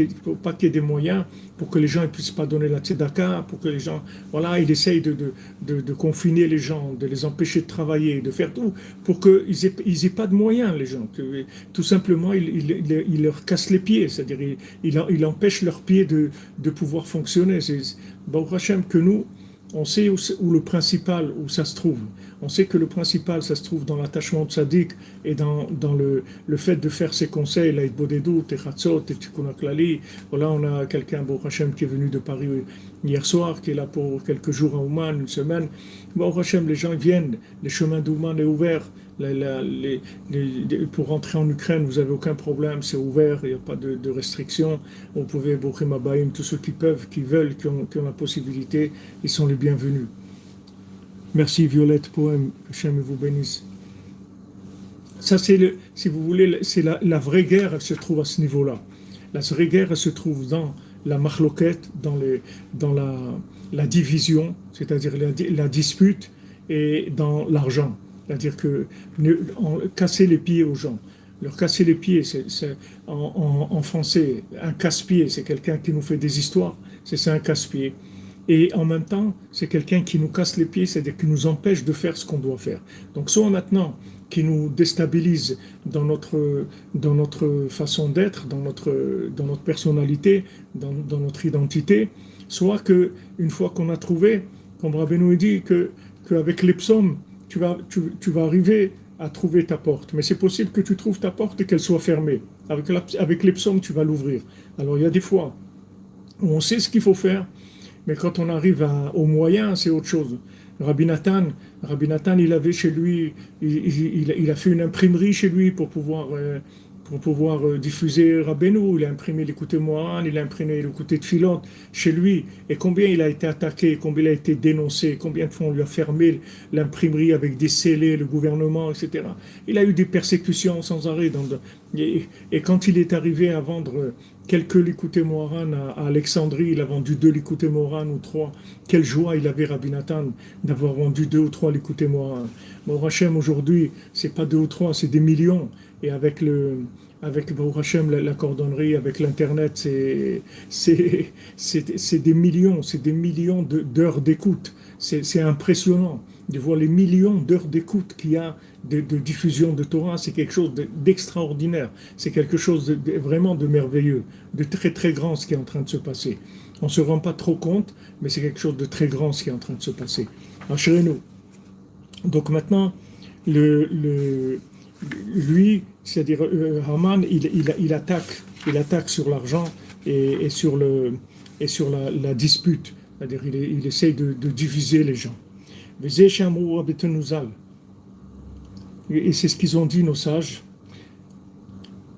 pas qu'il y ait des moyens, pour que les gens ne puissent pas donner la tzedaka, pour que les gens, voilà, il essaye de confiner les gens, de les empêcher de travailler, de faire tout, pour qu'ils aient pas de moyens, les gens. Que, tout simplement, il leur casse les pieds, c'est-à-dire il empêche leurs pieds de pouvoir fonctionner. C'est Baruch Hashem que nous, on sait où le principal, où ça se trouve. On sait que le principal, ça se trouve dans l'attachement de Sadiq et dans le fait de faire ses conseils, la Bodedou, Techatzot, Tikkun Klali. Voilà, on a quelqu'un, Baruch Hashem, qui est venu de Paris hier soir, qui est là pour quelques jours à Ouman, une semaine. Baruch Hashem, les gens viennent, le chemin d'Ouman est ouvert. Pour rentrer en Ukraine, vous n'avez aucun problème, c'est ouvert, il n'y a pas de restrictions. Vous pouvez, Bochim Abayim, tous ceux qui peuvent, qui veulent, qui ont la possibilité, ils sont les bienvenus. Merci Violette Poème, que Hachem vous bénisse. Ça, si vous voulez, c'est la vraie guerre, elle se trouve à ce niveau-là. La vraie guerre, elle se trouve dans la machloquette, dans la division, c'est-à-dire la dispute, et dans l'argent. C'est-à-dire que casser les pieds aux gens. Leur casser les pieds, en français, un casse-pied, c'est quelqu'un qui nous fait des histoires, c'est ça un casse-pied. Et en même temps, c'est quelqu'un qui nous casse les pieds, c'est-à-dire qui nous empêche de faire ce qu'on doit faire. Donc soit maintenant, qui nous déstabilise dans notre façon d'être, dans notre personnalité, dans notre identité, soit que une fois qu'on a trouvé, comme Rabbeinu dit, qu'avec les psaumes, tu vas arriver à trouver ta porte. Mais c'est possible que tu trouves ta porte et qu'elle soit fermée. Avec les psaumes, tu vas l'ouvrir. Alors il y a des fois où on sait ce qu'il faut faire, mais quand on arrive aux moyens, c'est autre chose. Rabbi Nathan, il avait chez lui, il a fait une imprimerie chez lui pour pouvoir diffuser Rabbeinu. Il a imprimé l'écouté Moran, il a imprimé l'écouté de Philon chez lui. Et combien il a été attaqué, combien il a été dénoncé, combien de fois on lui a fermé l'imprimerie avec des scellés, le gouvernement, etc. Il a eu des persécutions sans arrêt. Et quand il est arrivé à vendre quelques l'écouté Moran à Alexandrie, il a vendu 2 l'écouté Moran ou 3. Quelle joie il avait, Rabbi Nathan, d'avoir vendu 2 ou 3 l'écouté Moran. Mon Hachem, aujourd'hui, c'est pas 2 ou 3, c'est des millions. Et avec Baruch Hashem, la cordonnerie, avec l'Internet, c'est des millions d'heures d'écoute. C'est impressionnant de voir les millions d'heures d'écoute qu'il y a de diffusion de Torah. C'est quelque chose d'extraordinaire. C'est quelque chose vraiment de merveilleux, de très très grand ce qui est en train de se passer. On ne se rend pas trop compte, mais c'est quelque chose de très grand ce qui est en train de se passer. Chez nous. Donc maintenant, le, lui, c'est-à-dire Haman, il attaque sur l'argent et sur la dispute. C'est-à-dire il essaye de diviser les gens. Et c'est ce qu'ils ont dit nos sages.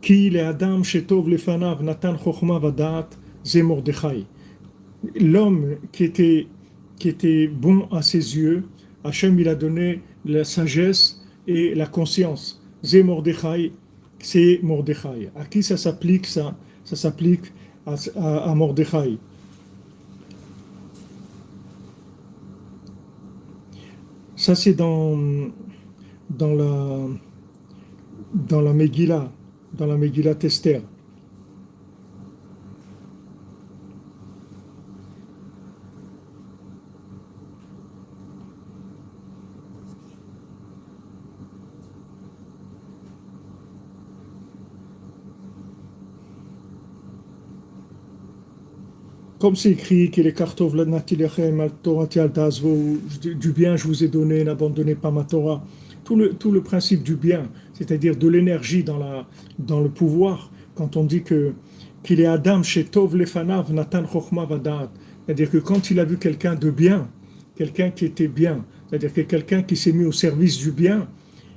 Ki le Adam shetov lefanav natan chokhma vadat ze Mordechai. L'homme qui était bon à ses yeux, Hachem il a donné la sagesse et la conscience. Zé Mordechai, c'est Mordechai. À qui ça s'applique ça? Ça s'applique à Mordechai. Ça c'est dans la Megillah, dans la Megillah Esther. Comme c'est écrit qu'il est kartov la natilachem al torati al tazvo, du bien je vous ai donné, n'abandonnez pas ma Torah. Tout le principe du bien, c'est-à-dire de l'énergie dans le pouvoir, quand on dit qu'il est Adam chez Tov lefanav natan chokhma vadat, c'est-à-dire que quand il a vu quelqu'un de bien, quelqu'un qui était bien, c'est-à-dire que quelqu'un qui s'est mis au service du bien,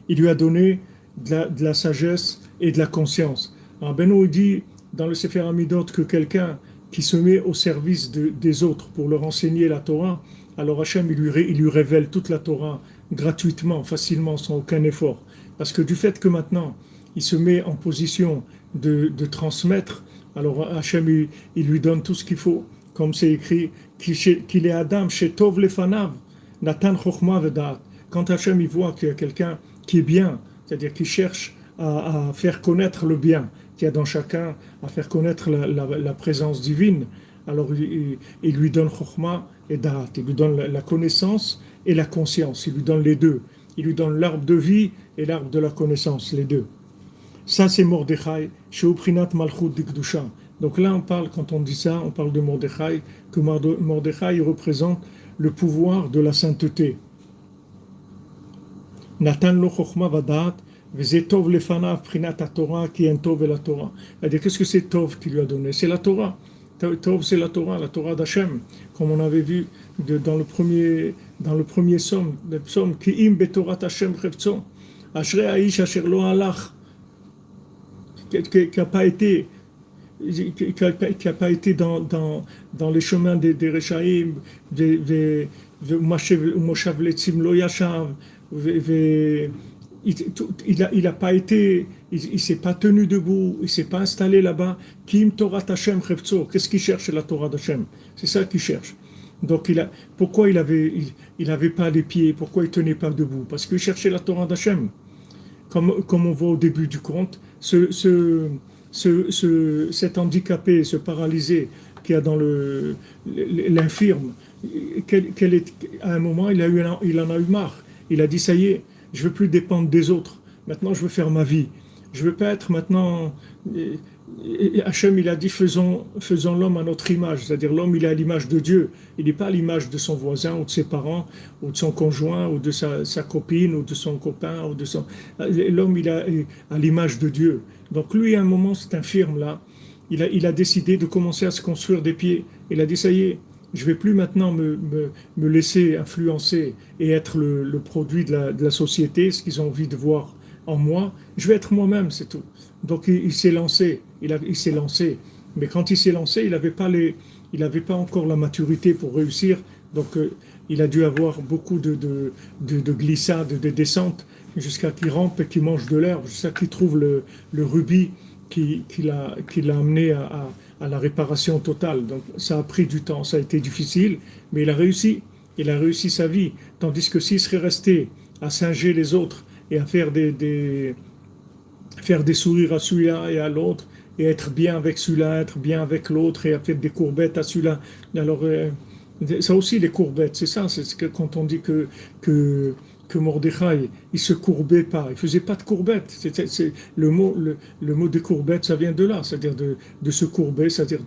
il lui a donné de la sagesse et de la conscience. Alors Benoît dit dans le Sefer Hamidot que quelqu'un qui se met au service des autres pour leur enseigner la Torah, alors Hachem il lui révèle toute la Torah gratuitement, facilement, sans aucun effort. Parce que du fait que maintenant il se met en position de transmettre, alors Hachem il lui donne tout ce qu'il faut, comme c'est écrit, qu'il est Adam chez Tov lefanav, Natan chokhma vedat. Quand Hachem il voit qu'il y a quelqu'un qui est bien, c'est-à-dire qui cherche à faire connaître le bien qu'il y a dans chacun, à faire connaître la présence divine, alors il lui donne chokhma et da'at, il lui donne la connaissance et la conscience, il lui donne les deux. Il lui donne l'arbre de vie et l'arbre de la connaissance, les deux. Ça c'est Mordechai, chez Uprinat Malchut Dikdusha. Donc là on parle, quand on dit ça, on parle de Mordechai, que Mordechai représente le pouvoir de la sainteté. Natan lo chokhma vadat, Tov lefanav prinat Torah qui est Tov et la Torah. C'est-à-dire, qu'est-ce que c'est Tov qui lui a donné? C'est la Torah. Tov, c'est la Torah d'Hachem, comme on avait vu dans le premier psaume, le psaume Ki im betorat Hashem chevtso, Ashrei haish asher lo halach, qui n'a pas été dans les chemins des Rechaïm, Moshav letzim lo yashav, il a pas été, il s'est pas tenu debout, il s'est pas installé là-bas. Kim Torah Hashem Chevtso, qu'est-ce qu'il cherche la Torah d'Hachem? C'est ça qu'il cherche. Donc pourquoi il avait pas les pieds, pourquoi il tenait pas debout? Parce qu'il cherchait la Torah d'Hachem. Comme on voit au début du conte, cet handicapé, ce paralysé qui a dans l'infirme, à un moment il en a eu marre. Il a dit ça y est. Je ne veux plus dépendre des autres. Maintenant, je veux faire ma vie. Je ne veux pas être maintenant... Hachem, il a dit, faisons l'homme à notre image. C'est-à-dire, l'homme, il est à l'image de Dieu. Il n'est pas à l'image de son voisin, ou de ses parents, ou de son conjoint, ou de sa copine, ou de son copain, ou de son... L'homme, il est à l'image de Dieu. Donc, lui, à un moment, cet infirme-là, il a décidé de commencer à se construire des pieds. Il a dit, ça y est, je ne vais plus maintenant me laisser influencer et être le produit de la société, ce qu'ils ont envie de voir en moi. Je vais être moi-même, c'est tout. Donc il s'est lancé, il s'est lancé. Mais quand il s'est lancé, il n'avait pas encore la maturité pour réussir. Donc il a dû avoir beaucoup de glissades, de descentes, jusqu'à qu'il rampe et qu'il mange de l'herbe, jusqu'à qu'il trouve le rubis qui l'a amené à la réparation totale. Donc ça a pris du temps, ça a été difficile, mais il a réussi sa vie. Tandis que s'il serait resté à singer les autres et à faire des sourires à celui-là et à l'autre, et être bien avec celui-là, être bien avec l'autre, et à faire des courbettes à celui-là, alors ça aussi les courbettes, c'est ça, c'est ce que quand on dit que que Mordechai, il se courbait pas, il faisait pas de courbettes. Le mot de courbette, ça vient de là, c'est-à-dire de se courber, c'est-à-dire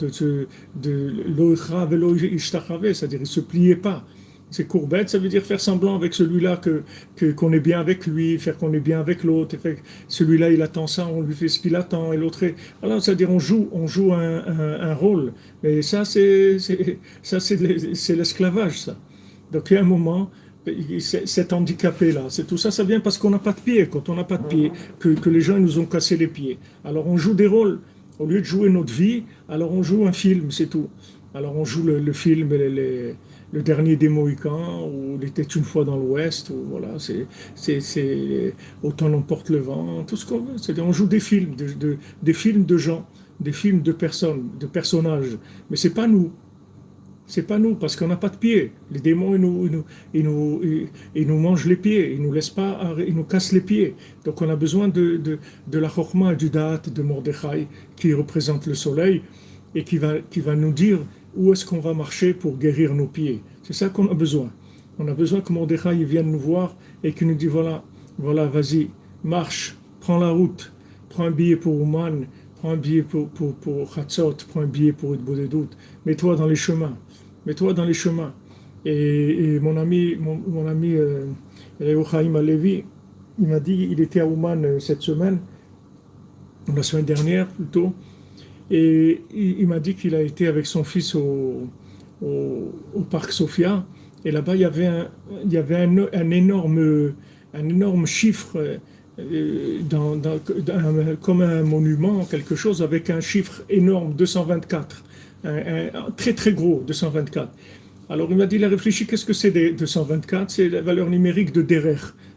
l'oicha velo ishtachave, c'est-à-dire il se pliait pas. C'est courbette, ça veut dire faire semblant avec celui-là qu'on est bien avec lui, faire qu'on est bien avec l'autre. Celui-là, il attend ça, on lui fait ce qu'il attend, et l'autre est... Voilà, c'est-à-dire on joue un rôle. Mais ça, c'est l'esclavage, ça. Donc il y a un moment, cet handicapé-là, c'est tout ça, ça vient parce qu'on n'a pas de pied. Quand on n'a pas de pied, que les gens ils nous ont cassé les pieds. Alors on joue des rôles. Au lieu de jouer notre vie, alors on joue un film, c'est tout. Alors on joue le film, le dernier des Mohicans, ou il était une fois dans l'Ouest, ou voilà, c'est autant l'emporte le vent, tout ce qu'on veut. C'est-à-dire on joue des films, des films de gens, des films de personnes, de personnages. Mais c'est pas nous. C'est pas nous, parce qu'on n'a pas de pieds. Les démons, ils nous mangent les pieds, ils nous laissent pas, ils nous cassent les pieds. Donc on a besoin de la Chokhmah et du Da'at de Mordechai, qui représente le soleil, et qui va nous dire où est-ce qu'on va marcher pour guérir nos pieds. C'est ça qu'on a besoin. On a besoin que Mordechai vienne nous voir et qu'il nous dise, voilà, vas-y, marche, prends la route, prends un billet pour Ouman, prends un billet pour Chatzot, prends un billet pour Idbodedout, mets-toi dans les chemins. Mets-toi dans les chemins. Et mon ami Chaim Alevi, il m'a dit, il était à Ouman cette semaine, la semaine dernière plutôt, et il m'a dit qu'il a été avec son fils au parc Sophia, et là-bas il y avait un énorme chiffre, comme un monument, quelque chose, avec un chiffre énorme, 224. Un très très gros, 224. Alors il m'a dit, il a réfléchi, qu'est-ce que c'est 224? C'est la valeur numérique de Derer.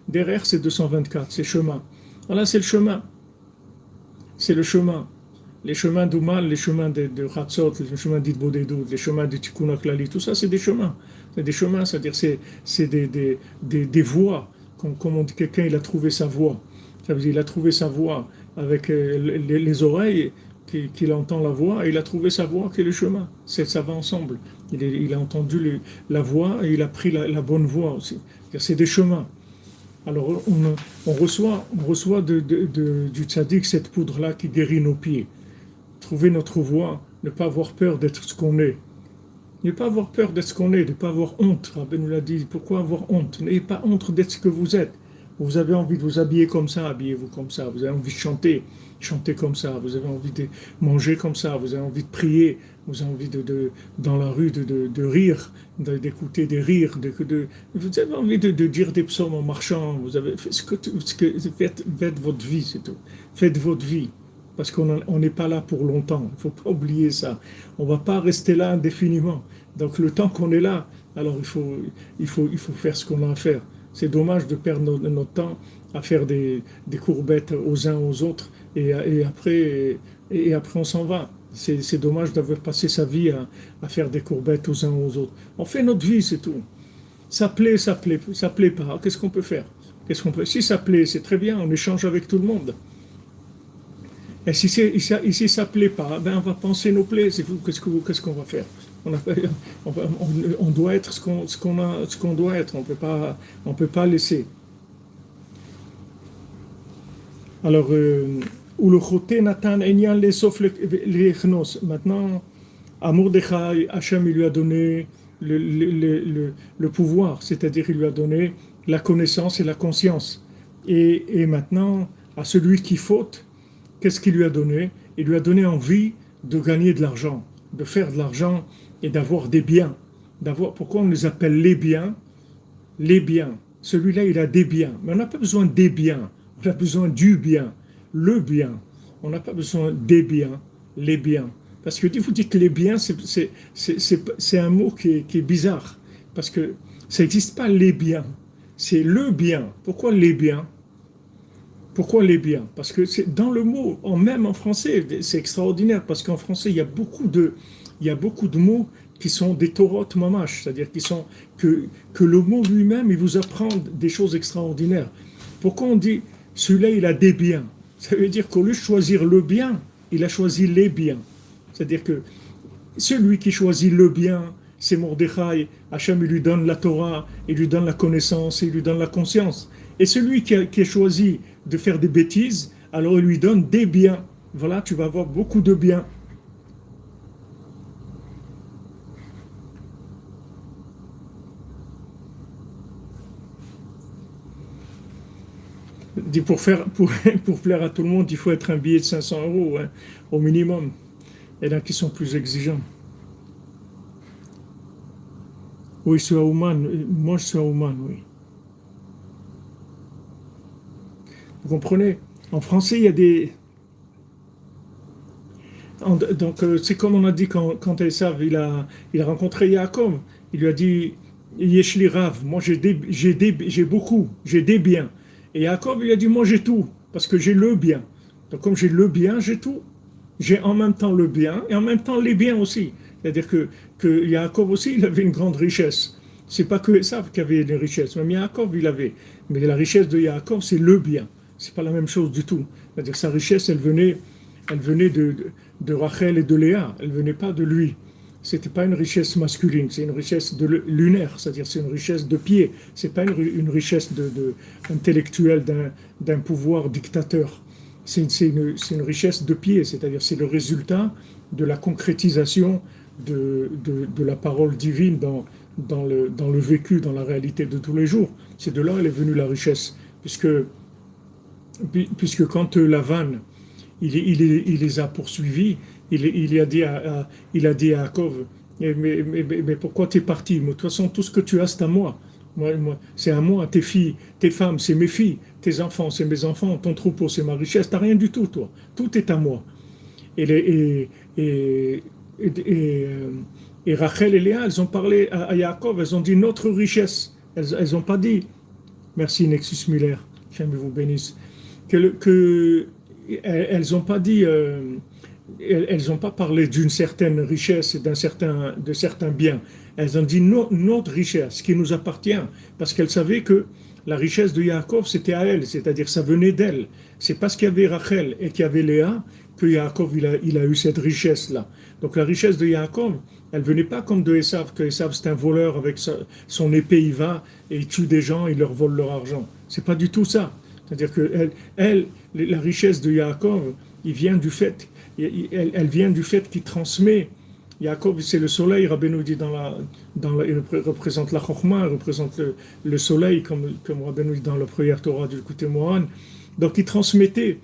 Derer, c'est 224, c'est chemin. Voilà, c'est le chemin. C'est le chemin. Les chemins d'Ouman, les chemins de Hatzot, les chemins d'Idbodedout, les chemins de Tikkun HaKlali, tout ça, c'est des chemins. C'est des chemins, c'est-à-dire c'est des voies. Comme on dit, quelqu'un, il a trouvé sa voie. Ça veut dire, il a trouvé sa voie avec les oreilles, qu'il entend la voix, et il a trouvé sa voix qui est le chemin. Ça va ensemble. Il a entendu la voix et il a pris la bonne voie aussi. C'est des chemins. Alors on reçoit du tzaddik cette poudre-là qui guérit nos pieds. Trouver notre voie, ne pas avoir peur d'être ce qu'on est. Ne pas avoir peur d'être ce qu'on est, ne pas avoir honte. Rabbi nous l'a dit, pourquoi avoir honte? N'ayez pas honte d'être ce que vous êtes. Vous avez envie de vous habiller comme ça, habillez-vous comme ça. Vous avez envie de chanter, chantez comme ça. Vous avez envie de manger comme ça. Vous avez envie de prier. Vous avez envie dans la rue de rire, d'écouter des rires. Vous avez envie de dire des psaumes en marchant. Vous avez faites votre vie, c'est tout. Faites votre vie. Parce qu'on n'est pas là pour longtemps. Il ne faut pas oublier ça. On ne va pas rester là indéfiniment. Donc le temps qu'on est là, alors il faut faire ce qu'on a à faire. C'est dommage de perdre notre temps à faire des courbettes aux uns aux autres et après on s'en va. C'est dommage d'avoir passé sa vie à faire des courbettes aux uns aux autres. On fait notre vie, c'est tout. Ça plaît pas. Qu'est-ce qu'on peut faire? Si ça plaît, c'est très bien, on échange avec tout le monde. Et si ça plaît pas, ben on va penser nos plaies. Qu'est-ce qu'on va faire? On doit être ce qu'on doit être. On peut pas laisser. Alors, où le choté Nathan Enyan les sauf les chnos. Maintenant, à Mordechai, Hachem lui a donné le pouvoir, c'est-à-dire il lui a donné la connaissance et la conscience. Et maintenant, à celui qui faute, qu'est-ce qu'il lui a donné? Il lui a donné envie de gagner de l'argent, de faire de l'argent et d'avoir des biens. Pourquoi on les appelle les biens? Les biens. Celui-là, il a des biens. Mais on n'a pas besoin des biens. On a besoin du bien. Le bien. On n'a pas besoin des biens. Les biens. Parce que vous dites que les biens, c'est un mot qui est bizarre. Parce que ça n'existe pas les biens. C'est le bien. Pourquoi les biens? Pourquoi les biens? Parce que c'est dans le mot, même en français, c'est extraordinaire, parce qu'en français, il y a beaucoup de mots qui sont des torotes mamash, c'est-à-dire que le mot lui-même, il vous apprend des choses extraordinaires. Pourquoi on dit, celui-là, il a des biens? Ça veut dire qu'au lieu de choisir le bien, il a choisi les biens. C'est-à-dire que celui qui choisit le bien, c'est Mordechai, Hachem il lui donne la Torah, il lui donne la connaissance, il lui donne la conscience. Et celui qui a choisi de faire des bêtises, alors il lui donne des biens. Voilà, tu vas avoir beaucoup de biens. Dit pour plaire à tout le monde, il faut être un billet de 500 euros, hein, au minimum. Il y en a qui sont plus exigeants. Oui, je suis à Ouman. Moi, je suis à Ouman, oui. Vous comprenez? En français, il y a des. Donc, c'est comme on a dit quand Esav, il a rencontré Yaakov. Il lui a dit Yeshli Rav, moi j'ai beaucoup, j'ai des biens. Et Yaakov, il a dit moi j'ai tout, parce que j'ai le bien. Donc, comme j'ai le bien, j'ai tout. J'ai en même temps le bien et en même temps les biens aussi. C'est-à-dire que Yaakov aussi, il avait une grande richesse. C'est pas que Esav qui avait des richesses, même Yaakov, il avait. Mais la richesse de Yaakov, c'est le bien. C'est pas la même chose du tout. C'est-à-dire que sa richesse, elle venait de Rachel et de Léa. Elle venait pas de lui. C'était pas une richesse masculine, c'est une richesse lunaire, c'est-à-dire c'est une richesse de pied. C'est pas une richesse intellectuelle d'un pouvoir dictateur. C'est une richesse de pied, c'est-à-dire c'est le résultat de la concrétisation de la parole divine dans le vécu, dans la réalité de tous les jours. C'est de là elle est venue la richesse, puisque quand Lavan il les a poursuivis, il a dit à Yaakov, mais pourquoi tu es parti? De toute façon, tout ce que tu as, c'est à moi. C'est à moi, tes filles, tes femmes, c'est mes filles, tes enfants, c'est mes enfants, ton troupeau, c'est ma richesse. Tu n'as rien du tout, toi. Tout est à moi. Et, et, et Rachel et Léa, elles ont parlé à Yaakov, elles ont dit notre richesse. Elles n'ont pas dit, merci Nexus Miller, j'aime vous bénisse, elles n'ont pas dit, elles n'ont pas parlé d'une certaine richesse et de certains biens. Elles ont dit notre richesse, ce qui nous appartient, parce qu'elles savaient que la richesse de Yaakov, c'était à elle, c'est-à-dire ça venait d'elle. C'est parce qu'il y avait Rachel et qu'il y avait Léa que Yaakov il a eu cette richesse-là. Donc la richesse de Yaakov, elle venait pas comme de Esav, que Esav c'est un voleur avec son épée, il va et il tue des gens, il leur vole leur argent. C'est pas du tout ça. C'est-à-dire que la richesse de Yaakov, elle vient du fait qu'il transmet. Yaakov, c'est le soleil. Rabbeinu dit il représente la Chokhmah, il représente le soleil, comme Rabbeinu dit dans la première Torah du Likutei Moharan. Donc il transmettait.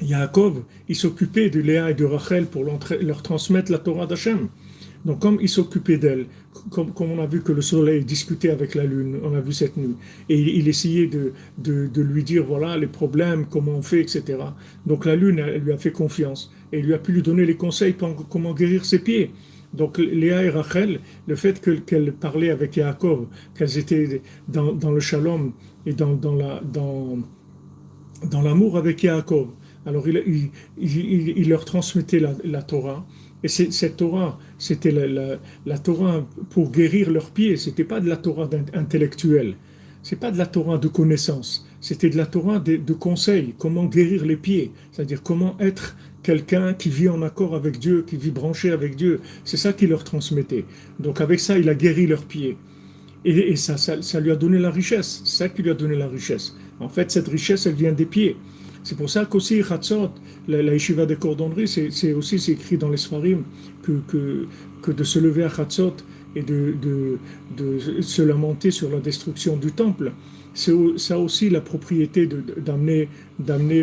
Yaakov, il s'occupait de Léa et de Rachel pour leur transmettre la Torah d'Hachem. Donc comme il s'occupait d'elle, comme on a vu que le soleil discutait avec la lune, on a vu cette nuit, et il essayait de lui dire voilà les problèmes, comment on fait, etc. Donc la lune, elle lui a fait confiance et il lui a pu lui donner les conseils pour comment guérir ses pieds. Donc Léa et Rachel, le fait qu'elles parlaient avec Yaakov, qu'elles étaient dans le shalom et dans l'amour avec Yaakov, alors il leur transmettait la Torah. Et cette Torah, c'était la Torah pour guérir leurs pieds. C'était pas de la Torah intellectuelle. C'est pas de la Torah de connaissance. C'était de la Torah de conseils. Comment guérir les pieds. C'est-à-dire comment être quelqu'un qui vit en accord avec Dieu, qui vit branché avec Dieu. C'est ça qu'il leur transmettait. Donc avec ça, il a guéri leurs pieds. Et ça lui a donné la richesse. C'est ça qui lui a donné la richesse. En fait, cette richesse, elle vient des pieds. C'est pour ça qu'aussi Chatzot, la yeshiva des cordonneries, c'est écrit dans les Sfarim que de se lever à Chatzot et de se lamenter sur la destruction du temple, ça aussi la propriété d'amener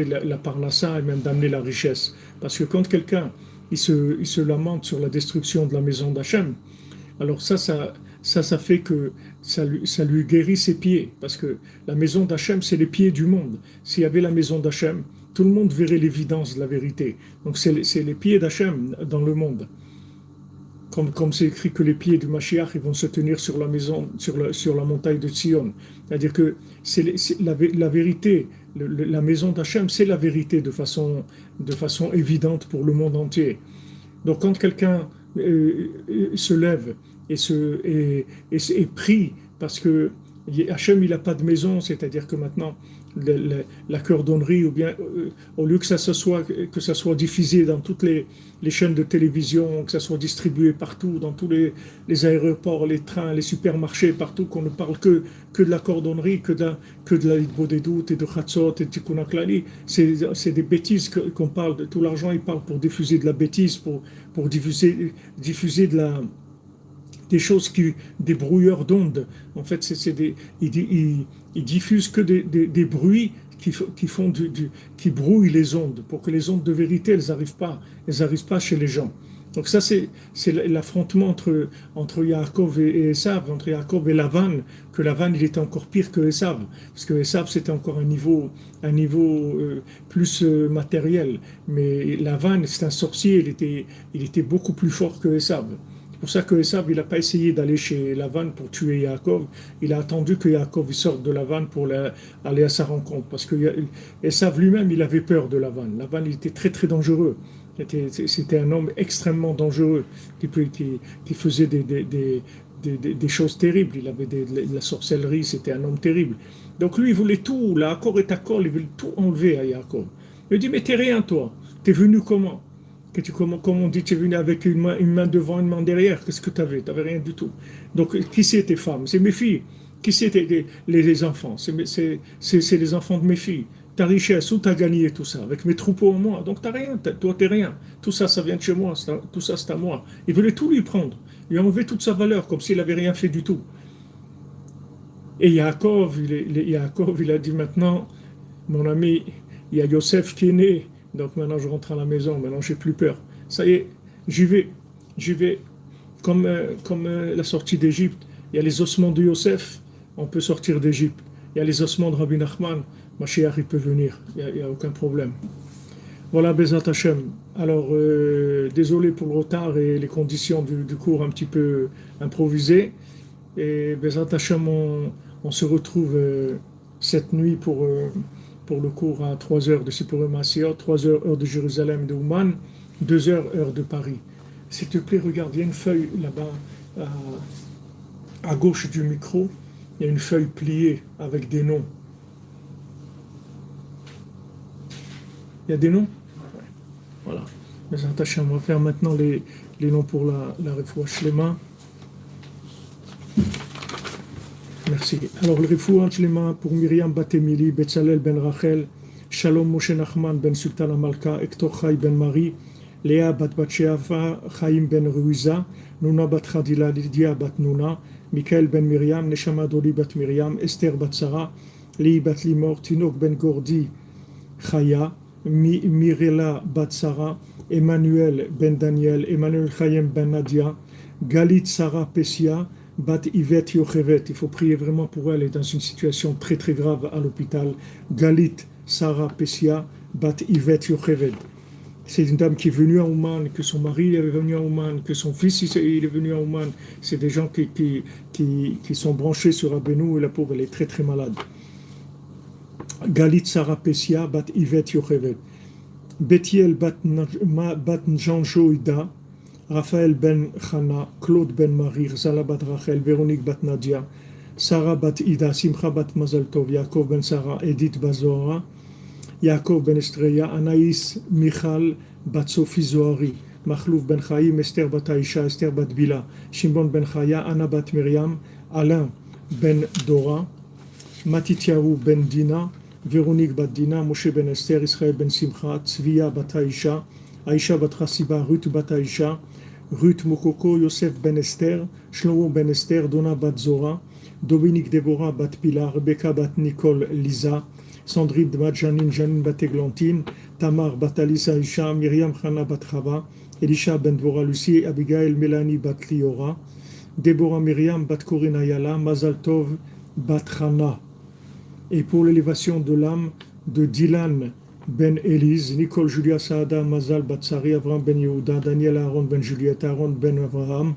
la parnassa et même d'amener la richesse. Parce que quand quelqu'un il se lamente sur la destruction de la maison d'Hachem, alors ça fait que ça lui guérit ses pieds, parce que la maison d'Hachem, c'est les pieds du monde. S'il y avait la maison d'Hachem, tout le monde verrait l'évidence de la vérité. Donc c'est les pieds d'Hachem dans le monde. Comme c'est écrit que les pieds du Mashiach, ils vont se tenir sur la maison, sur la montagne de Sion. C'est-à-dire que c'est la vérité, la maison d'Hachem, c'est la vérité de façon évidente pour le monde entier. Donc quand quelqu'un se lève et prie parce que Hachem il n'a pas de maison, c'est-à-dire que maintenant la cordonnerie, ou bien au lieu que ça soit diffusé dans toutes les chaînes de télévision, que ça soit distribué partout, dans tous les aéroports, les trains, les supermarchés, partout, qu'on ne parle que de la cordonnerie, que de la Hitbodedut et de Chatzot et de Tikkun HaKlali. C'est des bêtises qu'on parle, de tout l'argent, il parle pour diffuser de la bêtise, pour diffuser des choses des brouilleurs d'ondes. En fait, ils diffusent que des bruits qui brouillent les ondes, pour que les ondes de vérité, elles arrivent pas chez les gens. Donc ça, c'est l'affrontement entre Yaakov et Esav, entre Yaakov et Lavan, que Lavan, il était encore pire que Esav, parce que Esav, c'était encore un niveau plus matériel. Mais Lavan, c'est un sorcier, il était beaucoup plus fort que Esav. C'est pour ça que Esav, il n'a pas essayé d'aller chez Lavan pour tuer Yaakov. Il a attendu que Yaakov sorte de Lavan pour aller à sa rencontre. Parce que Esav lui-même, il avait peur de Lavan. Lavan, il était très, très dangereux. C'était un homme extrêmement dangereux qui faisait des choses terribles. Il avait de la sorcellerie, c'était un homme terrible. Donc lui, il voulait tout. Yaakov est d'accord, il voulait tout enlever à Yaakov. Il dit, mais t'es rien, toi. T'es venu comment? Comment on dit, tu es venu avec une main devant, une main derrière. Qu'est-ce que tu avais? Tu n'avais rien du tout. Donc, qui c'est tes femmes? C'est mes filles. Qui c'est les enfants? C'est les enfants de mes filles. Ta richesse, où tu as gagné tout ça? Avec mes troupeaux en moi. Donc, tu n'as rien. Toi, tu n'es rien. Tout ça, ça vient de chez moi. Tout ça, c'est à moi. Il voulait tout lui prendre. Il a enlevé toute sa valeur, comme s'il n'avait rien fait du tout. Et Yaakov, il a dit maintenant, mon ami, il y a Yosef qui est né. Donc maintenant, je rentre à la maison. Maintenant, j'ai plus peur. Ça y est, j'y vais. J'y vais. Comme la sortie d'Égypte. Il y a les ossements de Yosef. On peut sortir d'Égypte. Il y a les ossements de Rabbi Nachman. Mashiach, il peut venir. Il n'y a aucun problème. Voilà, Bezat Hashem. Alors, désolé pour le retard et les conditions du cours un petit peu improvisées. Et Bezat Hashem, on se retrouve cette nuit pour le cours à 3 heures de Sipurim Asiyot, 3 heures heure de Jérusalem, de Ouman, 2 heures heure de Paris. S'il te plaît, regarde, il y a une feuille là-bas à gauche du micro, il y a une feuille pliée avec des noms. Il y a des noms? Ouais. Voilà. Bezat Hashem, on va faire maintenant les noms pour la Refoua Shlema. Merci. Alors, le Refoua Shlema pour Myriam Batemili, Betzalel ben Rachel, Shalom Moshe Nachman ben Sultan Amalka, Hector Chai ben Marie, Léa bat Batcheava, Chaim ben Ruiza, Nuna bat Khadila, Lydia bat Nuna, Michael ben Miriam, Neshama Doli bat Miriam, Esther bat Sarah, Li bat Limor, Tinok ben Gordi, Chaya, Mirela bat Sarah, Emmanuel ben Daniel, Emmanuel Chaim ben Nadia, Galit Sarah Pessia, Bat Yvette Yochevet, il faut prier vraiment pour elle, elle est dans une situation très très grave à l'hôpital. Galit Sarah Pessia, Bat Yvette Yochevet. C'est une dame qui est venue à Ouman, que son mari est venu à Ouman, que son fils il est venu à Ouman. C'est des gens qui sont branchés sur Abénou et la pauvre elle est très très malade. Galit Sarah Pessia, Bat Yvette Yochevet. Bethiel Bat Njanjoïda, Raphaël ben Chana, Claude ben Marie, Zala bat Rachel, Véronique bat Nadia, Sarah bat Ida, Simcha bat Mazal Tov, Yaakov ben Sarah, Edith Bazora, Yaakov ben Estreya, Anaïs Michal bat Sophie Zohari, Machlouf ben Chaim, Esther bat Aisha, Esther bat Bila, Shimon ben Chaya, Anna bat Myriam, Alain ben Dora, Matityahu ben Dina, Véronique bat Dina, Moshe ben Esther, Israël ben Simcha, Tzviya bat Aisha, Aisha bat Chassiba, Ruth bat Aisha, Ruth Mokoko, Yosef ben Esther, Shlomo ben Esther, Donna bat Zora, Dominique Deborah bat Pilar, Rebecca bat Nicole Lisa, Sandrine bat Janine, Janine bat Eglantine, Tamar bat Alisa Aisha, Myriam Chana bat Chava, Elisha ben Dvorah Lucie, Abigail Mélanie bat Liora, Deborah Myriam bat Corinne Ayala, Mazal Tov bat Chana. Et pour l'élévation de l'âme de Dylan ben Élise, Nicole Julia Saada, Mazal Batsari, Avram ben Yehuda, Daniel Aaron ben Juliette, Aaron ben Avraham,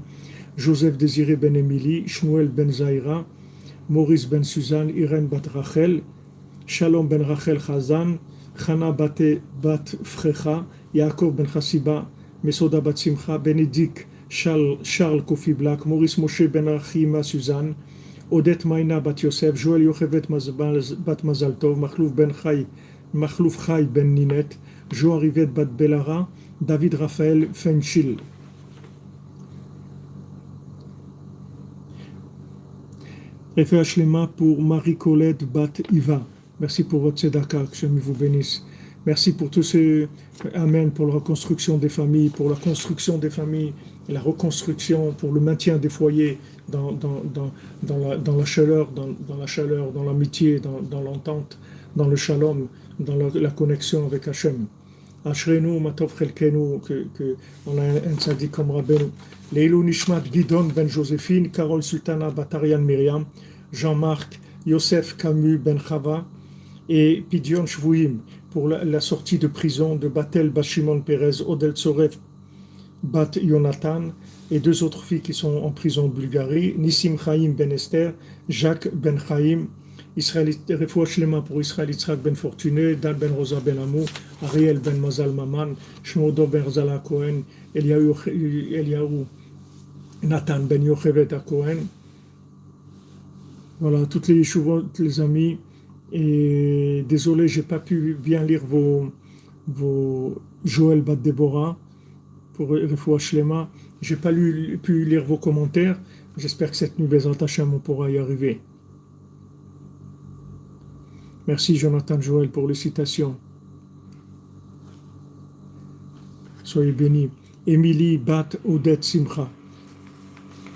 Joseph Désiré ben Émilie, Shmuel ben Zaira, Maurice ben Suzanne, Irène bat Rachel, Shalom ben Rachel Chazan, Chana bat Frecha, Yaakov ben Chassiba, Mesoda bat Simcha, Bénédicte Charles Kofi Black, Maurice Moshe ben Achima Suzanne, Odet Maïna Bat Yosef, Joël Yochevet Bat Mazaltov, Makhlouf Chai Ben Ninet, Jo Rivet Bat Belara, David Raphaël Fenchil. Refuah Shlema pour Marie-Colette Bat Iva. Merci pour votre tzedaka, que Dieu vous bénisse. Merci pour tous ces Amen, pour la reconstruction des familles, pour la construction des familles, la reconstruction, pour le maintien des foyers dans la chaleur, dans l'amitié, dans l'entente, dans le shalom, dans la connexion avec Hachem. Ashrenu, Matov Chelkenu, on a un tzaddik comme Rabbeinu. Leilou Nishmat Gidon Ben Joséphine, Carole Sultana Batarian Myriam, Jean-Marc Yosef Camus Ben Chava et Pidion Shvouim pour la sortie de prison de Batel Bashimon Perez, Odel Tsoref Bat Yonatan et deux autres filles qui sont en prison en Bulgarie, Nissim Chaim Ben Esther, Jacques Ben Chaim, Israël Refuah Shlema pour Israël Yitzhak Ben Fortuné, Dan Ben Rosa Ben Amou, Ariel Ben Mazal Maman, Shmodo Ben Zala Cohen, Eliaou Nathan Ben Yochevet à Cohen. Voilà, toutes les yeshuvot, les amis. Et désolé, j'ai pas pu bien lire vos Joël Bat Deborah pour Refuah Shlema. J'ai pas pu lire vos commentaires. J'espère que cette nuit, Bezrat Hashem, on pourra y arriver. Merci Jonathan Joël pour les citations. Soyez bénis. Émilie Bat Odette Simcha.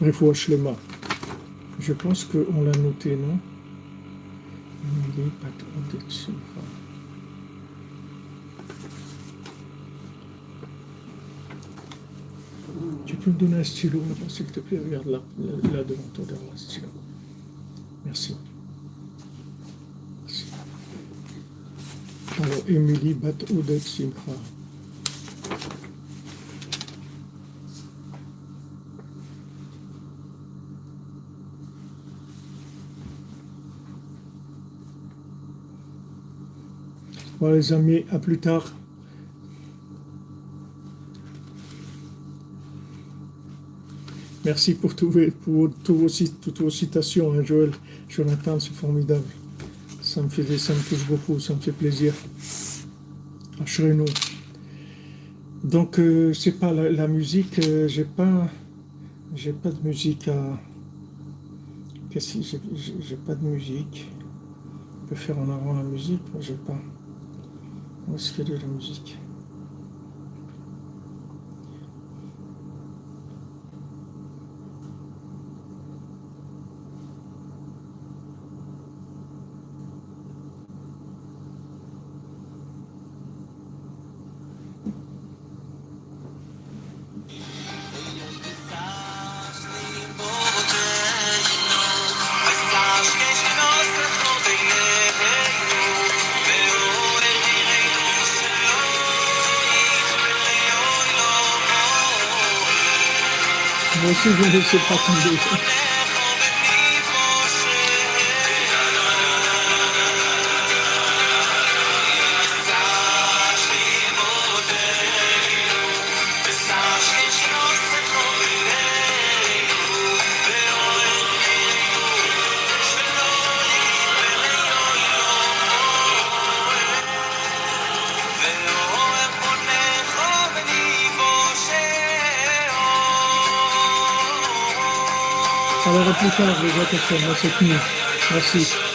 Refuah Shlema. Je pense qu'on l'a noté, non? Émilie Bat Odette Simcha. Tu peux me donner un stylo, s'il te plaît? Regarde là devant toi, derrière le stylo. Merci. Alors, Émilie Bat Odette Simcha. Voilà les amis, à plus tard. Merci pour toutes vos citations, hein, Joël. Jonathan, c'est formidable. Ça me touche beaucoup, ça me fait plaisir. Ashrenu. Donc, c'est pas la musique, j'ai pas de musique à. Qu'est-ce que j'ai pas de musique. On peut faire en avant la musique, moi j'ai pas. Où est-ce qu'elle est la musique? Moi aussi, je ne laissais pas tomber. Alors à plus tard, les autres, cette nuit. Merci.